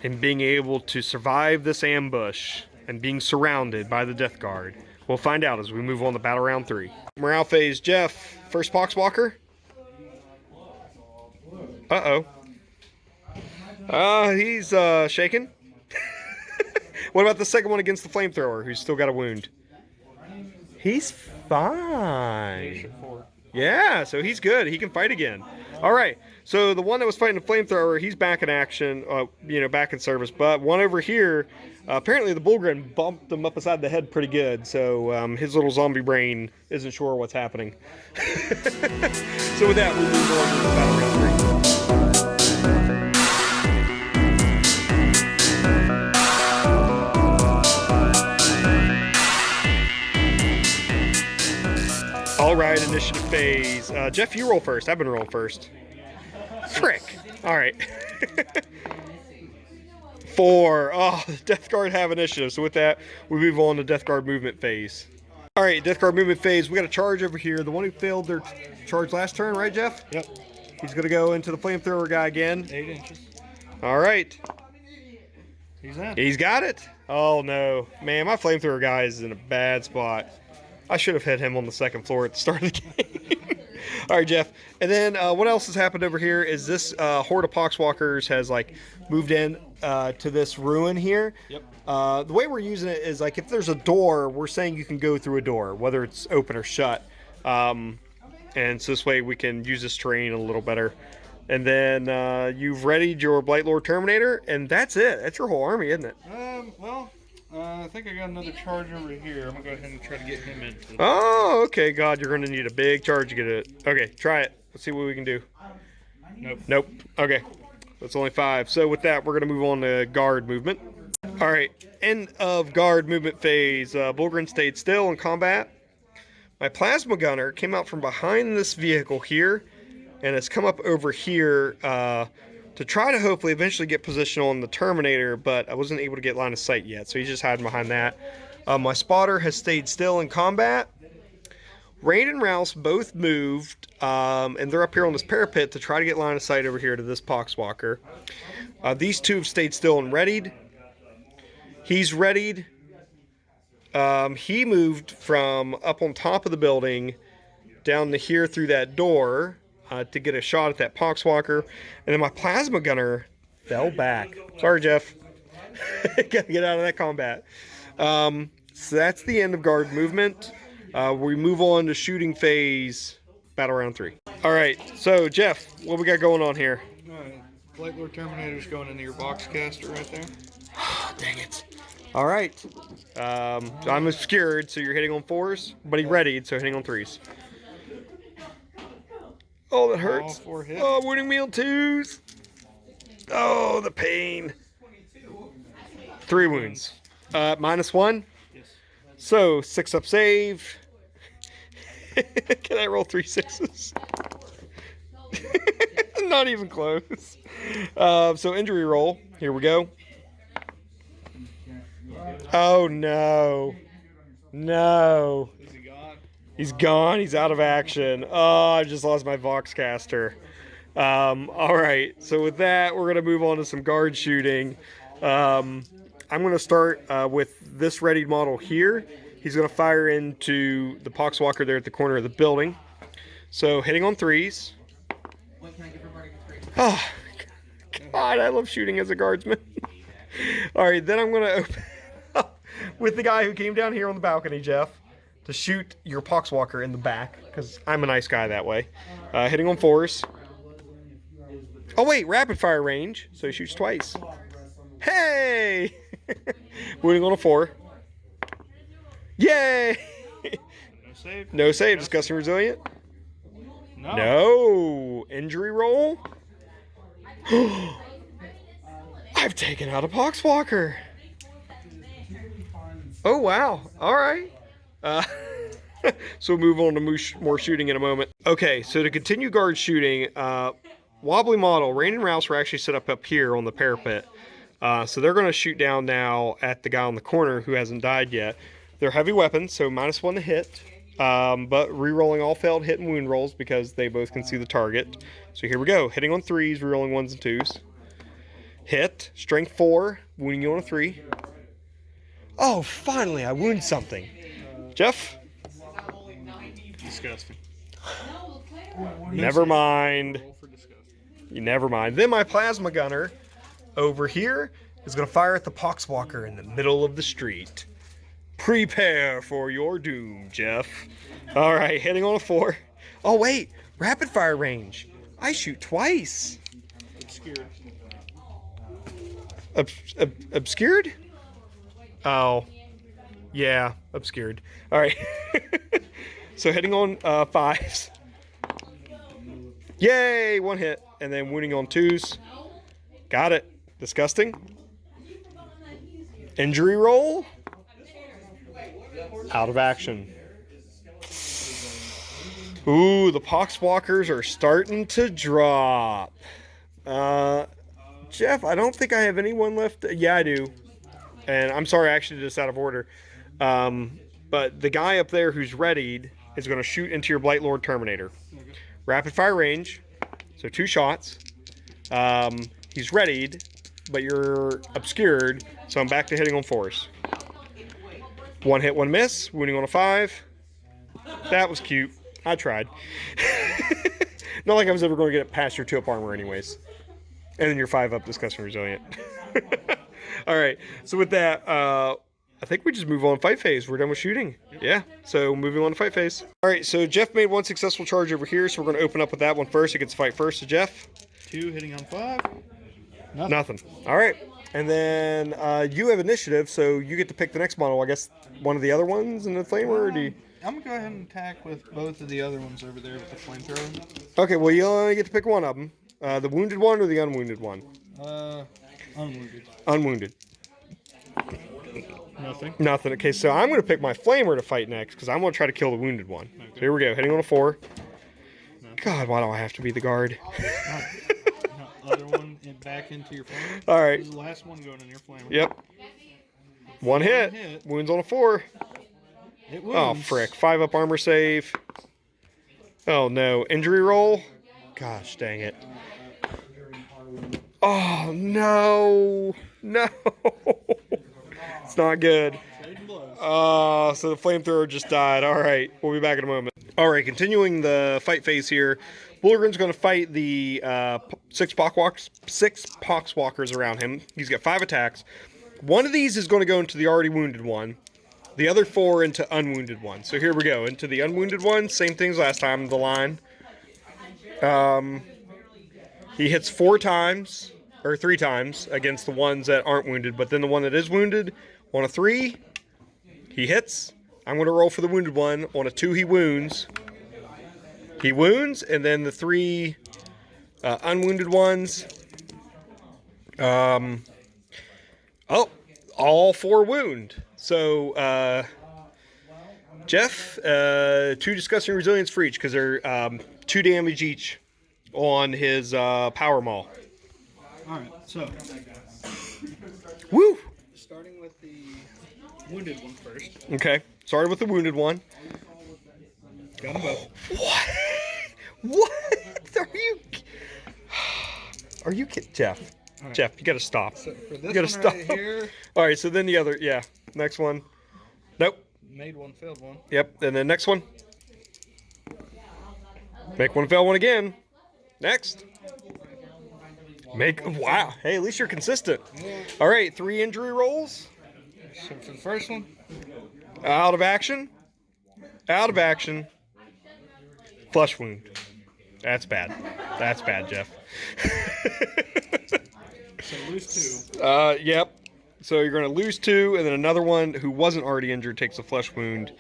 in being able to survive this ambush and being surrounded by the Death Guard? We'll find out as we move on to battle round 3. Morale phase, Jeff. First Poxwalker. Uh-oh. He's shaken. What about the second one against the flamethrower, who's still got a wound? He's fine. Yeah, so he's good. He can fight again. All right. So the one that was fighting the flamethrower, he's back in action, back in service. But one over here, apparently the Bullgrin bumped him up beside the head pretty good. So his little zombie brain isn't sure what's happening. So with that, we'll move on to the battle round 3. All right, initiative phase. Jeff, you roll first. I've been rolling first. Frick. All right. 4. Oh, the Death Guard have initiative. So with that, we move on to Death Guard movement phase. All right, Death Guard movement phase. We got a charge over here. The one who failed their charge last turn, right, Jeff? Yep. He's going to go into the flamethrower guy again. 8 inches. All right. He's in. He's got it. Oh, no. Man, my flamethrower guy is in a bad spot. I should have hit him on the second floor at the start of the game. All right, Jeff. And then what else has happened over here is this horde of Poxwalkers has like moved in to this ruin here. Yep. The way we're using it is like if there's a door, we're saying you can go through a door, whether it's open or shut. And so this way we can use this terrain a little better. And then you've readied your Blightlord Terminator, and that's it. That's your whole army, isn't it? I think I got another charge over here. I'm going to go ahead and try to get him in. Oh, okay. God, you're going to need a big charge to get it. Okay, try it. Let's see what we can do. Nope. Nope. Okay. That's only 5. So with that, we're going to move on to guard movement. All right. End of guard movement phase. Bullgrin stayed still in combat. My plasma gunner came out from behind this vehicle here and has come up over here to try to hopefully eventually get position on the Terminator, but I wasn't able to get line of sight yet, so he's just hiding behind that. My spotter has stayed still in combat. Rain and Rouse both moved, and they're up here on this parapet to try to get line of sight over here to this Poxwalker. These 2 have stayed still and readied. He's readied. He moved from up on top of the building down to here through that door to get a shot at that Poxwalker. And then my plasma gunner fell back. Sorry, Jeff. Gotta get out of that combat. So that's the end of guard movement. We move on to shooting phase, battle round 3. All right, so Jeff, what we got going on here? Alright, Blightlord Terminator's going into your boxcaster right there. Dang it. All right. I'm obscured, so you're hitting on 4s, but he readied, so hitting on 3s. Oh, that hurts. All 4 hits. Oh, wounding meal 2s. Oh, the pain. 3 wounds. -1. Yes. So 6 up save. Can I roll 3 6s? Not even close. So injury roll. Here we go. Oh no. No. Is he gone? He's gone. He's out of action. Oh, I just lost my Voxcaster. All right. So with that, we're going to move on to some guard shooting. I'm going to start with this readied model here. He's going to fire into the Poxwalker there at the corner of the building. So hitting on 3s. Oh, God, I love shooting as a guardsman. All right, then I'm going to open up with the guy who came down here on the balcony, Jeff, to shoot your Poxwalker in the back, because I'm a nice guy that way. Hitting on 4s. Oh wait, rapid fire range, so he shoots twice. Hey! Wounding on a 4. Yay! No save. No save, disgusting resilient. No. No. Injury roll. I've taken out a Poxwalker. Oh wow, alright. So we'll move on to more shooting in a moment. Okay, so to continue guard shooting, Wobbly Model, Rain and Rouse were actually set up here on the parapet. So they're going to shoot down now at the guy on the corner who hasn't died yet. They're heavy weapons, so -1 to hit, but re-rolling all failed hit and wound rolls because they both can see the target. So here we go, hitting on 3s, re-rolling 1s and 2s. Hit, strength 4, wounding you on a 3. Oh, finally, I wound something. Jeff? Disgusting. Never mind. Roll for disgusting. Never mind. Then my plasma gunner over here is going to fire at the Poxwalker in the middle of the street. Prepare for your doom, Jeff. All right, hitting on a 4. Oh, wait. Rapid fire range. I shoot twice. Obscured. Obscured? Oh. Yeah, obscured. All right. So hitting on 5s. Yay, 1 hit. And then wounding on 2s. Got it. Disgusting. Injury roll. Out of action. Ooh, the Poxwalkers are starting to drop. Jeff, I don't think I have anyone left. Yeah, I do. And I'm sorry, I actually did this out of order. But the guy up there who's readied is going to shoot into your Blightlord Terminator. Rapid fire range. So 2 shots. He's readied, but you're obscured. So I'm back to hitting on 4s. 1 hit, 1 miss. Wounding on a 5. That was cute. I tried. Not like I was ever going to get it past your 2-up armor anyways. And then your 5-up disgusting resilient. All right. So with that, I think we just move on to fight phase. We're done with shooting. Yeah. So moving on to fight phase. All right. So Jeff made 1 successful charge over here. So we're going to open up with that one first. He gets to fight first. So Jeff. 2 hitting on 5. Nothing. All right. And then you have initiative, so you get to pick the next model. I guess one of the other ones in the flamer, or do you... I'm going to go ahead and attack with both of the other ones over there with the flamethrower. Okay, well, you only get to pick one of them. The wounded one or the unwounded one? Unwounded. Unwounded. Nothing. Nothing. Okay, so I'm going to pick my flamer to fight next, because I'm going to try to kill the wounded one. Okay. So here we go, hitting on a 4. No. God, why do I have to be the guard? Other one back into your flamer. All right. This is the last one going in your flamer. Yep. One hit. Wounds on a 4. It Oh, wounds. frick. 5-up armor save. Oh, no. Injury roll. Gosh, dang it. Oh, no. No. It's not good. So the flamethrower just died. All right. We'll be back in a moment. All right. Continuing the fight phase here. Bullgrin's going to fight the 6 Poxwalkers around him. He's got 5 attacks. One of these is going to go into the already wounded one. The other 4 into unwounded one. So here we go. Into the unwounded one. Same things last time. The line. He hits 4 times. Or 3 times against the ones that aren't wounded. But then the one that is wounded, on a 3, he hits. I'm going to roll for the wounded one. On a 2, he wounds. He wounds, and then the 3 unwounded ones. All 4 wound. So, Jeff, 2 disgusting resilience for each, because they're 2 damage each on his power maul. Alright, so. Woo! Starting with the wounded one first. Okay, started with the wounded one. Got them both. What? What? Are you kidding? Jeff. Right. Jeff, you gotta stop. So for this you gotta stop. right here. Alright, so then the other, yeah. Next one. Nope. Made one, failed one. Yep, and then next one. Make one, fail one again. Next. Wow. Hey, at least you're consistent. Alright, 3 injury rolls. So for the first one, Out of action. Out of action. Flesh wound. That's bad. That's bad, Jeff. so lose 2. Yep. So you're going to lose 2, and then another one who wasn't already injured takes a flesh wound.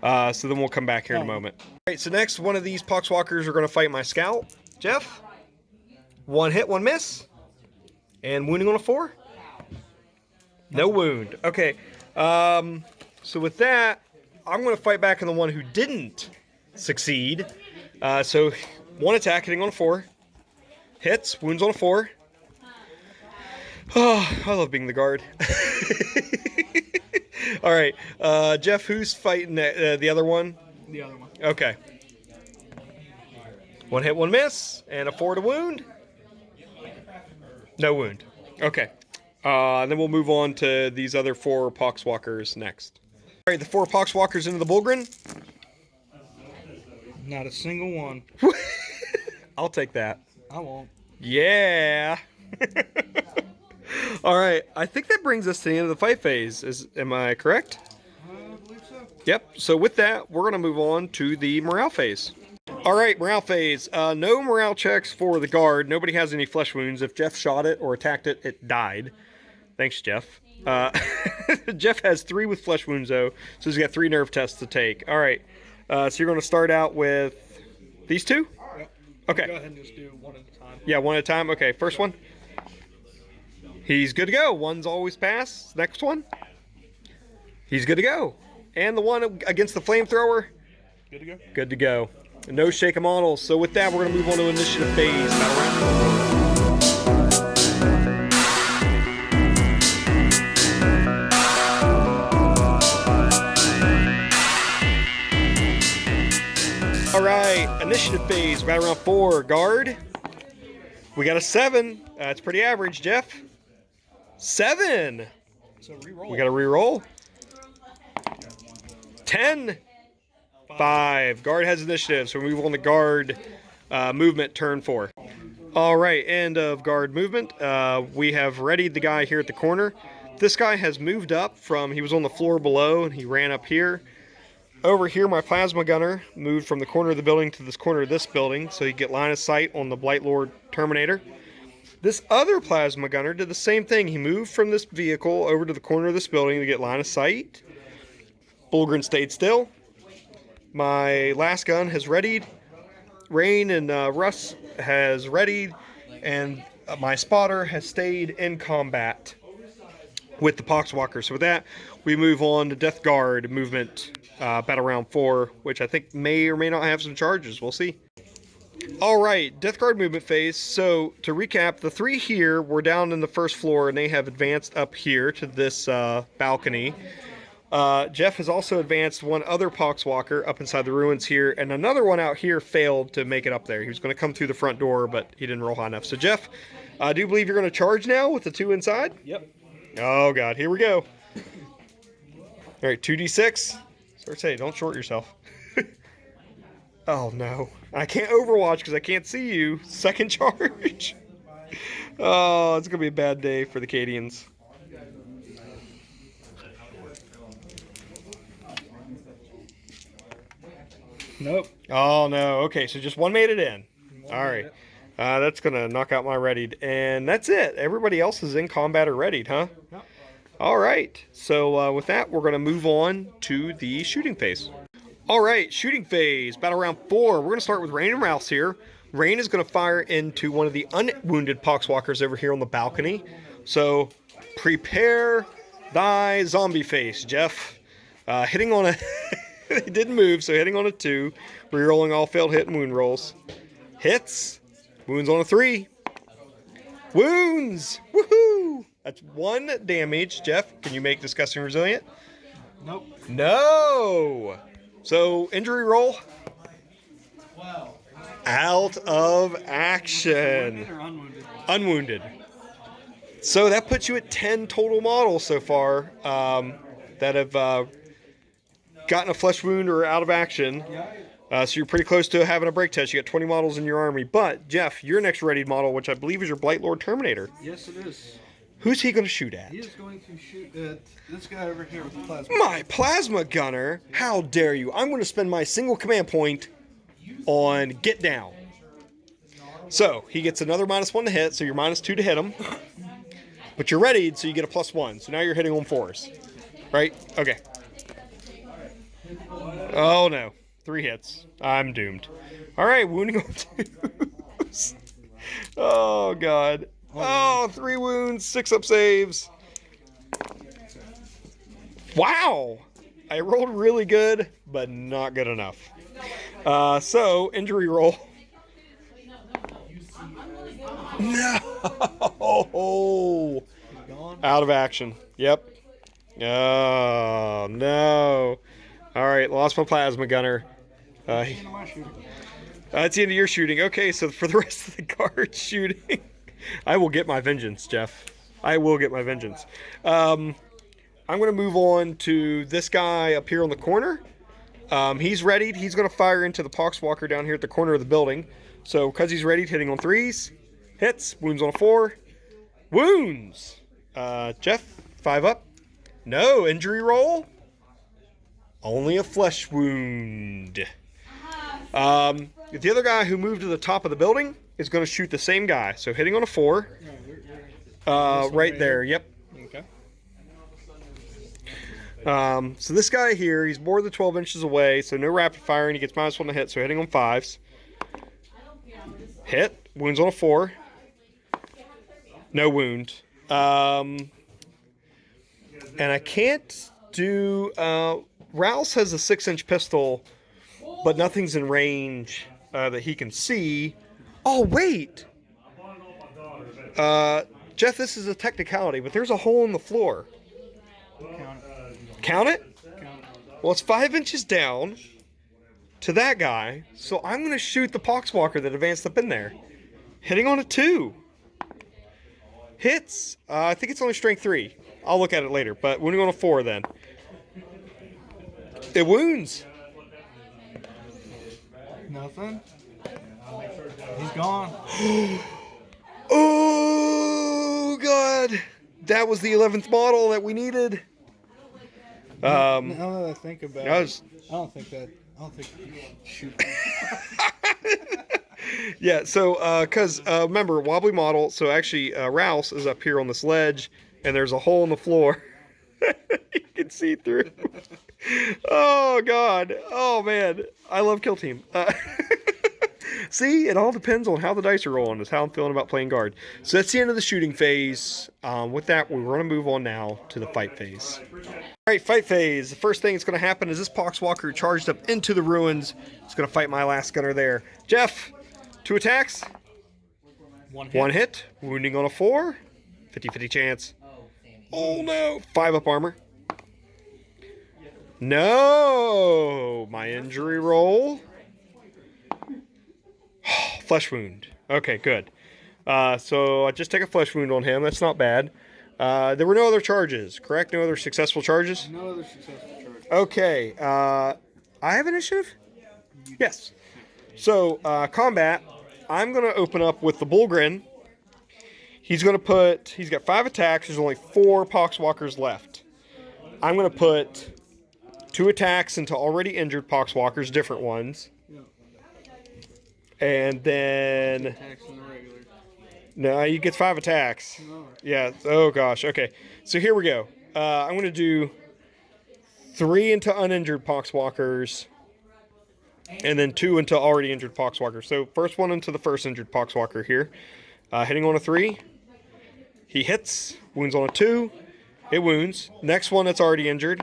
So then we'll come back here in a moment. All right, so next, one of these poxwalkers are going to fight my scout. Jeff, 1 hit, 1 miss. And wounding on a 4. No wound. Okay. So with that, I'm going to fight back on the one who didn't succeed. So 1 attack, hitting on a 4. Hits, wounds on a 4. Oh, I love being the guard. All right, Jeff, who's fighting the other one? The other one. Okay. 1 hit, 1 miss, and a 4 to wound. No wound. Okay. And then we'll move on to these other 4 poxwalkers next. All right, the 4 poxwalkers into the Bullgren. Not a single one. I'll take that. I won't. Yeah. All right, I think that brings us to the end of the fight phase. Am I correct? I believe so. Yep. So with that, we're going to move on to the morale phase. All right, morale phase. No morale checks for the guard. Nobody has any flesh wounds. If Jeff shot it or attacked it, it died. Thanks, Jeff. Jeff has 3 with flesh wounds, though, so he's got 3 nerve tests to take. All right, so you're going to start out with these 2? Yep. Okay. Go ahead and just do 1 at a time. Yeah, 1 at a time. Okay, first one. He's good to go. 1's always pass. Next one. He's good to go. And the one against the flamethrower. Good to go. Good to go. No shaken models. So with that, we're going to move on to initiative phase. Battle round. All right, initiative phase. Battle round 4. Guard. We got a 7. That's pretty average, Jeff. 7. So re-roll. We got to re-roll. 10. 5. Guard has initiative, so we move on to guard movement, turn 4. All right, end of guard movement. We have readied the guy here at the corner. This guy has moved up from, he was on the floor below, and he ran up here. Over here, my plasma gunner moved from the corner of the building to this corner of this building, so you get line of sight on the Blight Lord Terminator. This other plasma gunner did the same thing. He moved from this vehicle over to the corner of this building to get line of sight. Bullgren stayed still. My last gun has readied. Rain and Russ has readied. And my spotter has stayed in combat with the Poxwalker. So with that, we move on to Death Guard movement, battle round 4, which I think may or may not have some charges. We'll see. All right, Death Guard movement phase. So to recap, the 3 here were down in the first floor, and they have advanced up here to this balcony. Jeff has also advanced 1 other Poxwalker up inside the ruins here, and another one out here failed to make it up there. He was going to come through the front door, but he didn't roll high enough. So Jeff, I do believe you're going to charge now with the 2 inside? Yep. Oh, God. Here we go. All right, 2d6. Sorry to say, don't short yourself. Oh, no. I can't overwatch because I can't see you. Second charge. Oh, it's going to be a bad day for the Cadians. Nope. Oh, no. Okay, so just 1 made it in. All right. That's going to knock out my readied. And that's it. Everybody else is in combat or readied, huh? Yep. All right. So with that, we're going to move on to the shooting phase. All right, shooting phase, battle round 4. We're going to start with Rain and Rouse here. Rain is going to fire into one of the unwounded Poxwalkers over here on the balcony. So prepare thy zombie face, Jeff. Hitting on a... It didn't move, so hitting on a 2. Rerolling all failed hit and wound rolls. Hits. Wounds on a 3. Wounds! Woohoo! That's 1 damage. Jeff, can you make Disgusting Resilient? Nope. No! So, injury roll. Out of action. Wounded or unwounded? Unwounded. So that puts you at 10 total models so far that have gotten a flesh wound or out of action. So you're pretty close to having a break test. You got 20 models in your army. But, Jeff, your next readied model, which I believe is your Blight Lord Terminator. Yes, it is. Who's he going to shoot at? He is going to shoot at this guy over here with the plasma. My plasma gunner? How dare you? I'm going to spend my single command point on get down. So, he gets another -1 to hit, so you're -2 to hit him. But you're readied, so you get a +1. So now you're hitting on 4s. Right? Okay. Oh no. 3 hits. I'm doomed. Alright, wounding on 2s. Oh god. Oh, 3 wounds, 6 up saves. Wow! I rolled really good, but not good enough. So, injury roll. No! Out of action. Yep. Oh, no. Alright, lost my plasma gunner. That's the end of your shooting. Okay, so for the rest of the guards shooting, I will get my vengeance, Jeff. I will get my vengeance. I'm going to move on to this guy up here on the corner. He's readied. He's going to fire into the Poxwalker down here at the corner of the building. So, because he's readied, hitting on 3s. Hits. Wounds on a 4. Wounds! Jeff, 5 up. No, injury roll. Only a flesh wound. The other guy who moved to the top of the building is going to shoot the same guy. So hitting on a 4. Right there, yep. Okay. So this guy here, he's more than 12 inches away, so no rapid fire, and he gets -1 to hit, so hitting on 5s. Hit. Wounds on a 4. No wound. And I can't do... Rouse has a 6-inch pistol, but nothing's in range that he can see. Oh, wait! Jeff, this is a technicality, but there's a hole in the floor. Count it. Count it? Count it. Well, it's 5 inches down to that guy, so I'm going to shoot the Poxwalker that advanced up in there. Hitting on a 2. Hits. I think it's only strength 3. I'll look at it later, but wounding on a 4 then. It wounds. Nothing. He's gone. Oh, God. That was the 11th model that we needed. Now that I think about it, I don't think you should shoot. Yeah, so, because, remember, wobbly model, so actually, Rouse is up here on this ledge, and there's a hole in the floor. You can see through. Oh, God. Oh, man. I love Kill Team. See, it all depends on how the dice are rolling, is how I'm feeling about playing guard. So that's the end of the shooting phase. With that, we're going to move on now to the fight phase. All right, fight phase. The first thing that's going to happen is this Poxwalker charged up into the ruins. It's going to fight my last gunner there. Jeff, 2 attacks. 1 hit. 1 hit. Wounding on a 4. 50-50 chance. Oh, no. 5 up armor. No. My injury roll. Flesh wound. Okay, good. So I just take a flesh wound on him. That's not bad. There were no other charges, correct? No other successful charges? No other successful charges. Okay. I have initiative? Yes. So, combat. I'm going to open up with the Bullgrin. He's got 5 attacks. There's only 4 Poxwalkers left. I'm going to put 2 attacks into already injured Poxwalkers, different ones. And then... Attacks in the regular. No, he gets 5 attacks. No. Yeah. Oh, gosh. Okay. So here we go. I'm going to do 3 into uninjured Poxwalkers. And then 2 into already injured Poxwalkers. So first one into the first injured Poxwalker here. Hitting on a 3. He hits. Wounds on a 2. It wounds. Next one that's already injured.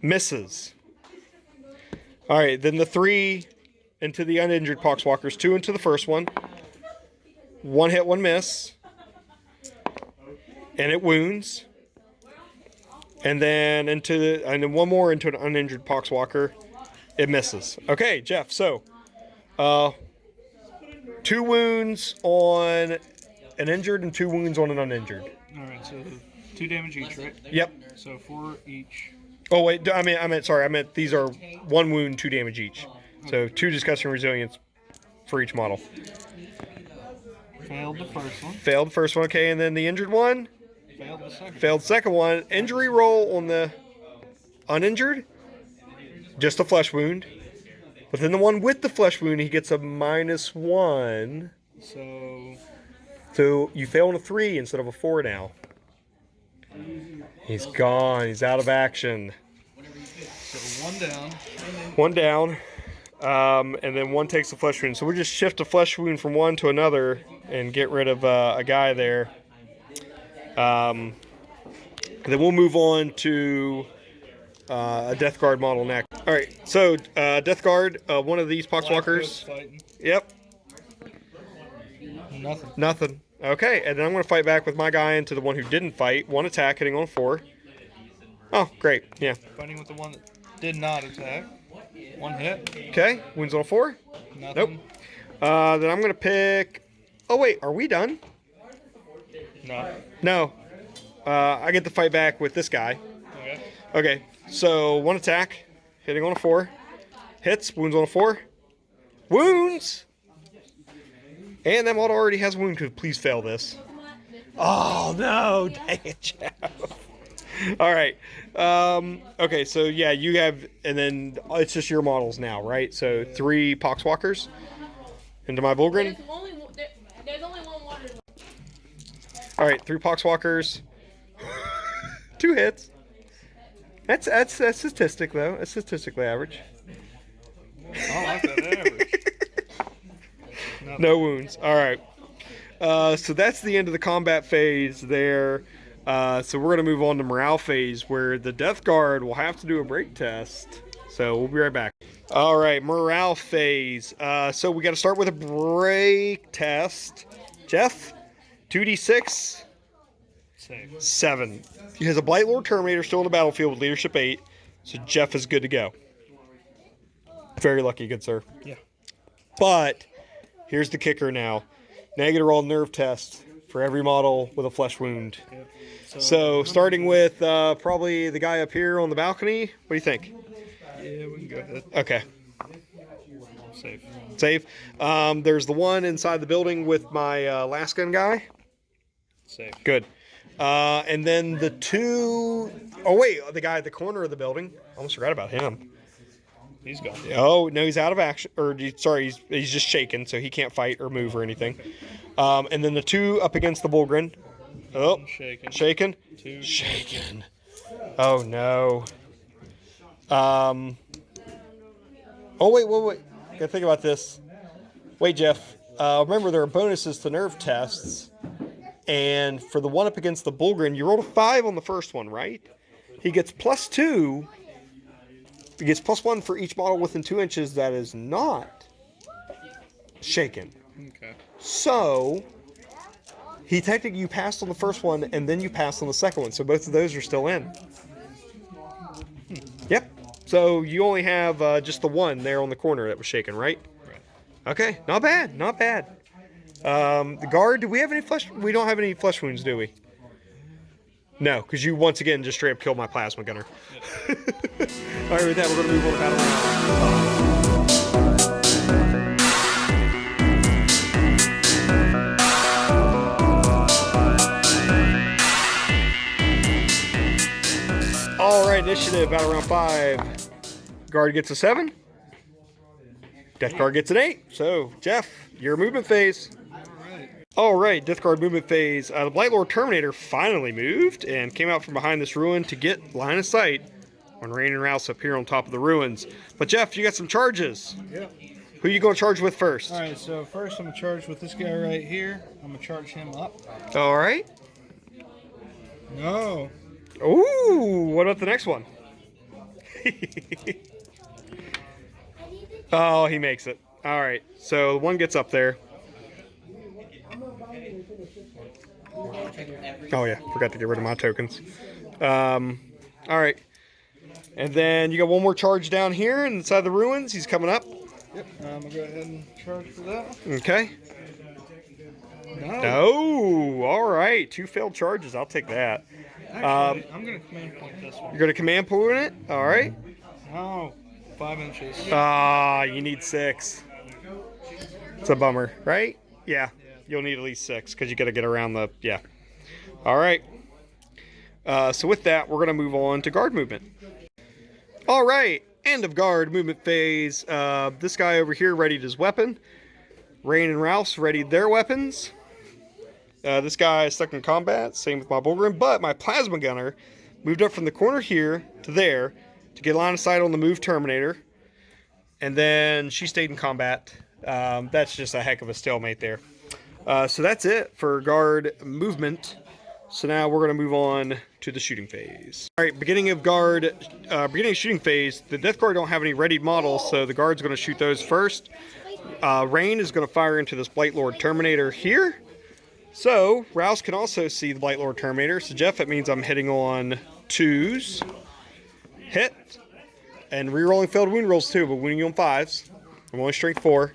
Misses. All right. Then the 3... into the uninjured Poxwalkers, 2 into the first one. 1 hit, 1 miss. And it wounds. And then and then 1 more into an uninjured Poxwalker. It misses. Okay, Jeff, so 2 wounds on an injured and 2 wounds on an uninjured. Alright, so 2 damage each, right? Yep. So 4 each. Oh wait, I meant these are 1 wound, 2 damage each. So 2 disgusting resilience for each model. Failed the first one. Failed the first one, okay, and then the injured one? Failed the second. Failed second one. Injury roll on the uninjured? Just a flesh wound. But then the one with the flesh wound, he gets a -1. So you fail on a 3 instead of a 4 now. He's gone. He's out of action. So one down. One down. And then one takes the flesh wound. So we'll just shift a flesh wound from one to another and get rid of a guy there. And then we'll move on to a Death Guard model next. All right, so Death Guard, one of these Poxwalkers. Yep. Nothing. Okay, and then I'm going to fight back with my guy into the one who didn't fight. One attack, hitting on 4. Oh, great. Yeah. Fighting with the one that did not attack. One hit. Okay, wounds on a 4. Nothing. Nope. Then I'm going to pick... Oh, wait, are we done? No. No. I get to fight back with this guy. Okay. Okay, so one attack, hitting on a 4. Hits, wounds on a 4. Wounds! And that model already has a wound. Could please fail this. Oh, no. Dang it, Jeff. All right. Okay, so yeah, you have... And then it's just your models now, right? So 3 Poxwalkers into my Volgren. There's only one water. All right, 3 Poxwalkers. 2 hits. That's statistic, though. That's statistically average. I like that average. No wounds. All right. So that's the end of the combat phase there. So we're going to move on to morale phase, where the Death Guard will have to do a break test. So we'll be right back. All right, morale phase. So we got to start with a break test. Jeff, 2d6. 7. He has a Blight Lord Terminator still in the battlefield with leadership 8. So Jeff is good to go. Very lucky, good sir. Yeah. But here's the kicker now. Now you get to roll a nerve test for every model with a flesh wound. Yep. So starting with probably the guy up here on the balcony. What do you think? Yeah, we can go ahead. Okay. Safe. There's the one inside the building with my last gun guy. Safe. Good. And then the 2... Oh, wait. The guy at the corner of the building. Almost forgot about him. He's gone. Oh, no, he's out of action. Or, sorry, he's just shaken, so he can't fight or move or anything. And then the 2 up against the Bullgren. Oh, shaken. 2. Shaken. Oh, no. Oh, wait. Gotta think about this. Wait, Jeff. Remember, there are bonuses to nerve tests. And for the one up against the Bullgren, you rolled a 5 on the first one, right? He gets +2. He gets +1 for each model within 2 inches that is not shaken. Okay. So, he technically, you passed on the first one, and then you passed on the second one. So both of those are still in. Yep. So you only have just the one there on the corner that was shaken, right? Right. Okay. Not bad. Not bad. The guard, do we have any flesh? We don't have any flesh wounds, do we? No, because you once again just straight up killed my plasma gunner. Yep. All right, with that, we're going to move on to battle round. All right, initiative, battle round 5. Guard gets a 7. Death Guard gets an 8. So, Jeff, your movement phase. All right, Death Guard movement phase. The Blight Lord Terminator finally moved and came out from behind this ruin to get line of sight on Rain and Rouse up here on top of the ruins. But Jeff, you got some charges. Yep. Who are you going to charge with first? All right, so first I'm going to charge with this guy right here. I'm going to charge him up. All right. No. Ooh, what about the next one? Oh, he makes it. All right, so one gets up there. Oh yeah, forgot to get rid of my tokens. All right, and then you got one more charge down here inside the ruins. He's coming up. Yep, I'm gonna go ahead and charge for that. Okay. No. Oh, all right. 2 failed charges. I'll take that. Actually, I'm gonna command point this one. You're gonna command point it. All right. No, 5 inches. Ah, you need 6. It's a bummer, right? Yeah. You'll need at least 6 because you got to get around the, yeah. All right. So with that, we're going to move on to guard movement. All right, end of guard movement phase. This guy over here readied his weapon. Rain and Rouse readied their weapons. This guy is stuck in combat, same with my Bullgrim, but my plasma gunner moved up from the corner here to there to get line of sight on the move Terminator. And then she stayed in combat. That's just a heck of a stalemate there. So that's it for guard movement. So now we're going to move on to the shooting phase. All right, beginning of shooting phase, the Death Guard don't have any readied models, so the guard's going to shoot those first. Rain is going to fire into this Blight Lord Terminator here. So Rouse can also see the Blight Lord Terminator. So Jeff, it means I'm hitting on 2s. Hit. And re-rolling failed wound rolls too, but wounding you on 5s. I'm only strength 4.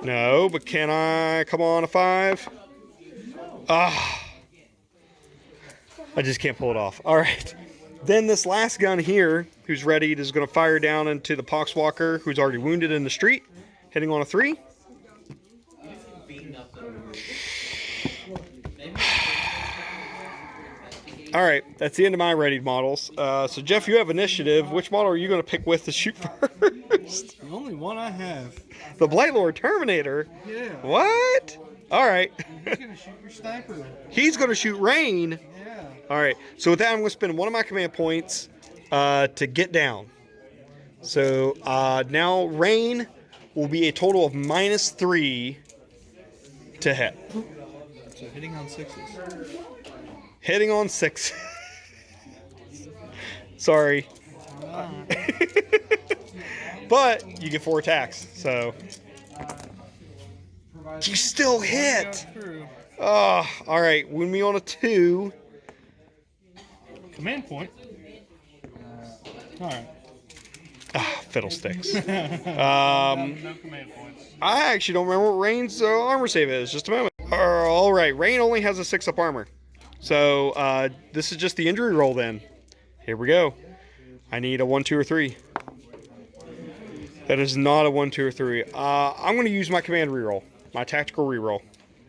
No, but can I come on a 5? Ah. I just can't pull it off. All right. Then this last gun here, who's readied, is going to fire down into the Poxwalker, who's already wounded in the street, hitting on a 3. All right, that's the end of my readied models. So Jeff, you have initiative. Which model are you going to pick with to shoot first? The only one I have. The Blight Lord Terminator? Yeah. What? All right. He's going to shoot your sniper. He's going to shoot Rain. Yeah. All right. So with that, I'm going to spend one of my command points to get down. So now Rain will be a total of -3 to hit. So hitting on 6s. Hitting on 6. Sorry. But you get 4 attacks, so you still hit. Oh, all right. Wound me on a 2. Command point. All right. Ah, fiddlesticks. No command points. I actually don't remember what Rain's armor save is. Just a moment. All right. Rain only has a 6-up armor. So this is just the injury roll then. Here we go. I need a 1, 2, or 3. That is not a 1, 2, or 3. I'm going to use my command reroll. My tactical reroll.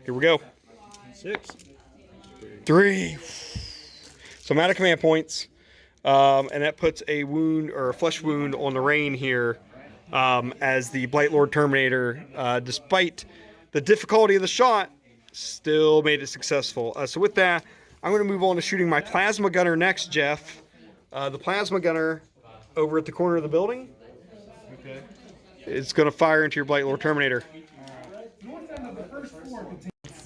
Here we go. 6. 3. So I'm out of command points. And that puts a wound or a flesh wound on the Rain here as the Blight Lord Terminator, despite the difficulty of the shot, still made it successful. So with that, I'm going to move on to shooting my plasma gunner next, Jeff. The plasma gunner over at the corner of the building. Okay. It's going to fire into your Blight Lord Terminator.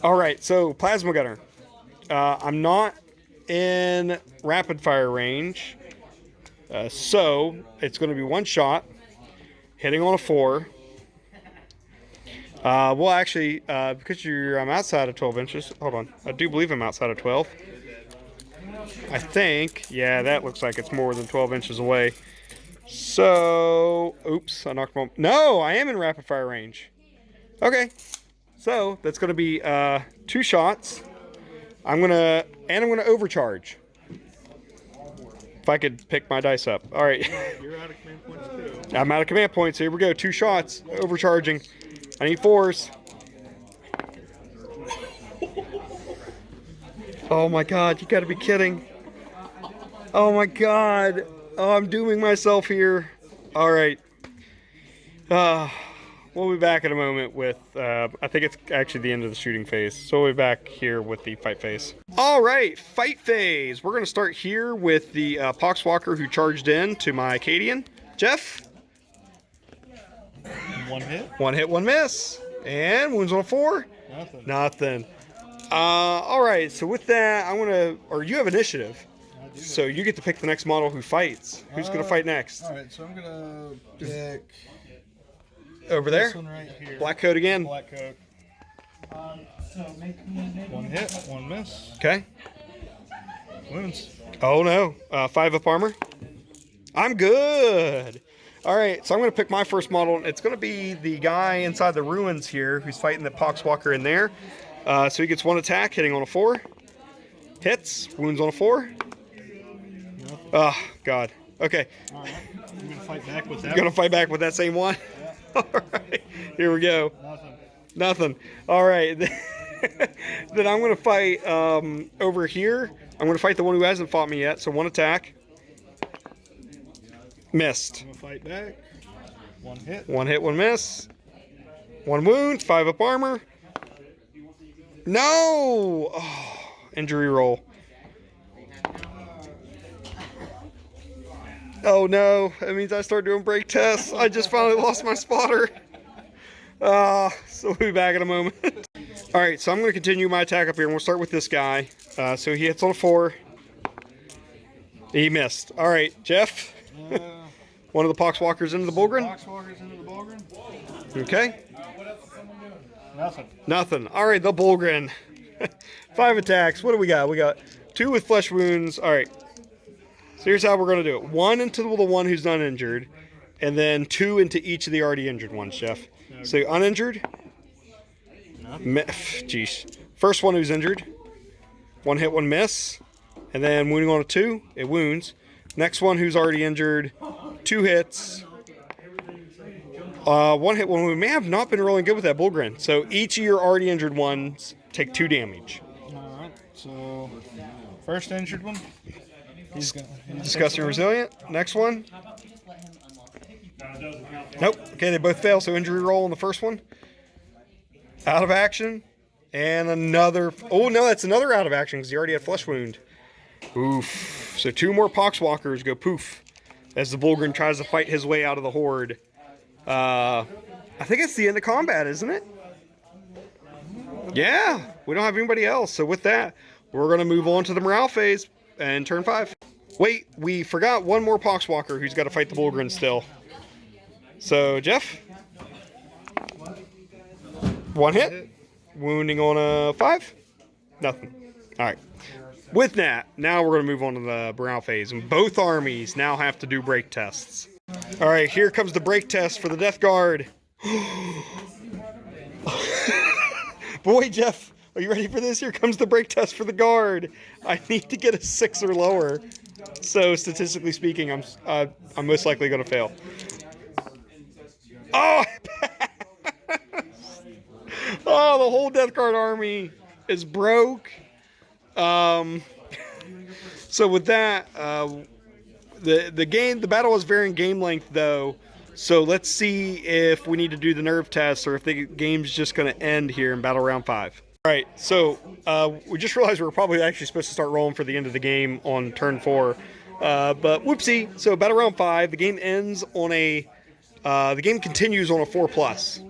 All right, so plasma gunner. I'm not in rapid fire range, so it's going to be 1 shot, hitting on a 4. Well, actually, because I'm outside of 12 inches. Hold on, I do believe I'm outside of 12. I think, yeah, that looks like it's more than 12 inches away. So, oops, I knocked him off. No, I am in rapid fire range. Okay, so that's going to be 2 shots. I'm gonna overcharge. If I could pick my dice up. All right. You're out of command points too. I'm out of command points. So here we go. 2 shots. Overcharging. I need 4s. Oh my God! You got to be kidding. Oh my God! Oh, I'm dooming myself here. All right. We'll be back in a moment with, I think it's actually the end of the shooting phase. So we'll be back here with the fight phase. All right, fight phase. We're going to start here with the Poxwalker who charged in to my Cadian. Jeff? 1 hit. 1 hit, 1 miss. And wounds on a 4? Nothing. Nothing. All right, so with that, I'm going to, or you have initiative. I do. So you get to pick the next model who fights. Who's going to fight next? All right, so I'm going to pick... Over there? This one right here. Black coat again. Black coat. 1 hit, 1 miss. Okay. Wounds. Oh no. 5-up armor. I'm good. All right, so I'm going to pick my first model. It's going to be the guy inside the ruins here who's fighting the Poxwalker in there. So he gets 1 attack, hitting on a 4. Hits, wounds on a 4. Oh, God. Okay. All right. I'm going to fight back with that. You're going to fight back with that same one? Yeah. All right. Here we go. Nothing. Nothing. All right. Then I'm going to fight over here. I'm going to fight the one who hasn't fought me yet. So 1 attack. Missed. I'm gonna fight back. 1 hit. 1 hit, 1 miss. 1 wound, 5 up armor. No! Oh, injury roll. Oh no, that means I start doing break tests. I just finally lost my spotter. So we'll be back in a moment. Alright, so I'm going to continue my attack up here, and we'll start with this guy. So he hits on a 4. He missed. Alright, Jeff. One of the Poxwalkers into the Bullgren. Poxwalkers into the Bullgren. Okay. Nothing. Nothing. Alright, the Bullgren. 5 attacks. What do we got? We got 2 with flesh wounds. Alright. So here's how we're going to do it. 1 into the one who's not injured, and then 2 into each of the already injured ones, Jeff. Okay. So uninjured. Jeez. First one who's injured. 1 hit, 1 miss. And then wounding on a 2, it wounds. Next one who's already injured. 2 hits. 1 hit, 1 wound. May have not been rolling good with that Bullgren. So each of your already injured ones take 2 damage. Alright, so first injured one. He's Disgusting resilient. Next one. Nope. Okay, they both fail. So injury roll on the first one. Out of action. And another. Oh, no, that's another out of action because he already had flesh wound. Oof. So 2 more Poxwalkers go poof as the Bullgren tries to fight his way out of the horde. I think it's the end of combat, isn't it? Yeah, we don't have anybody else. So with that, we're going to move on to the morale phase and turn 5. Wait, we forgot one more Poxwalker who's got to fight the Bullgren still. So, Jeff? 1 hit. Wounding on a 5? Nothing. All right. With that, now we're going to move on to the morale phase. And both armies now have to do break tests. All right, here comes the break test for the Death Guard. Boy, Jeff, are you ready for this? Here comes the break test for the Guard. I need to get a 6 or lower. So, statistically speaking, I'm most likely going to fail. Oh! Oh, the whole Death Guard army is broke. So with that, the battle was varying game length though. So let's see if we need to do the nerve test or if the game's just going to end here in battle round 5. All right, so we just realized we were probably actually supposed to start rolling for the end of the game on turn 4, but whoopsie. So battle round 5, the game ends on a. The game continues on a 4+.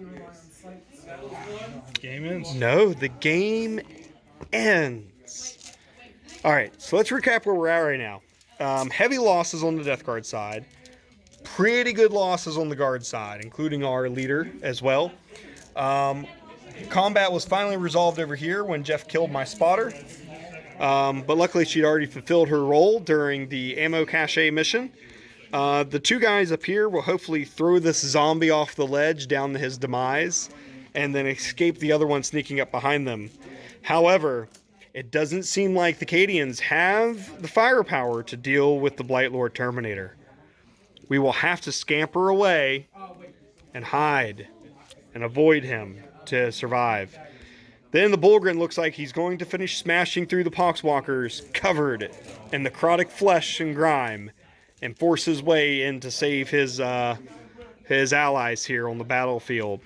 Game ends. No, the game ends. All right, so let's recap where we're at right now. Heavy losses on the Death Guard side. Pretty good losses on the Guard side, including our leader as well. Combat was finally resolved over here when Jeff killed my spotter. But luckily she'd already fulfilled her role during the ammo cache mission. The 2 guys up here will hopefully throw this zombie off the ledge down to his demise and then escape the other one sneaking up behind them. However, it doesn't seem like the Cadians have the firepower to deal with the Blightlord Terminator. We will have to scamper away and hide and avoid him to survive. Then the Bullgren looks like he's going to finish smashing through the Poxwalkers covered in necrotic flesh and grime and force his way in to save his allies here on the battlefield.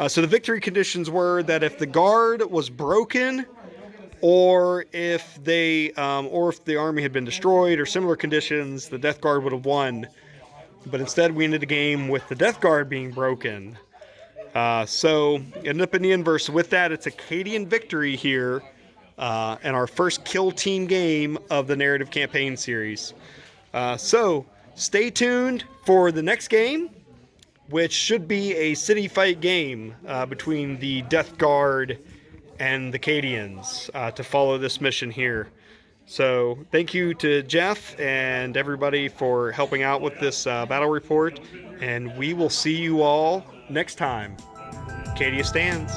So the victory conditions were that if the Guard was broken, or if the army had been destroyed, or similar conditions, the Death Guard would have won. But instead, we ended the game with the Death Guard being broken. So ended up in the inverse. With that, it's a Cadian victory here, and our first kill team game of the narrative campaign series. So stay tuned for the next game, which should be a city fight game between the Death Guard and the Cadians to follow this mission here. So thank you to Jeff and everybody for helping out with this battle report, and we will see you all next time. Cadia stands.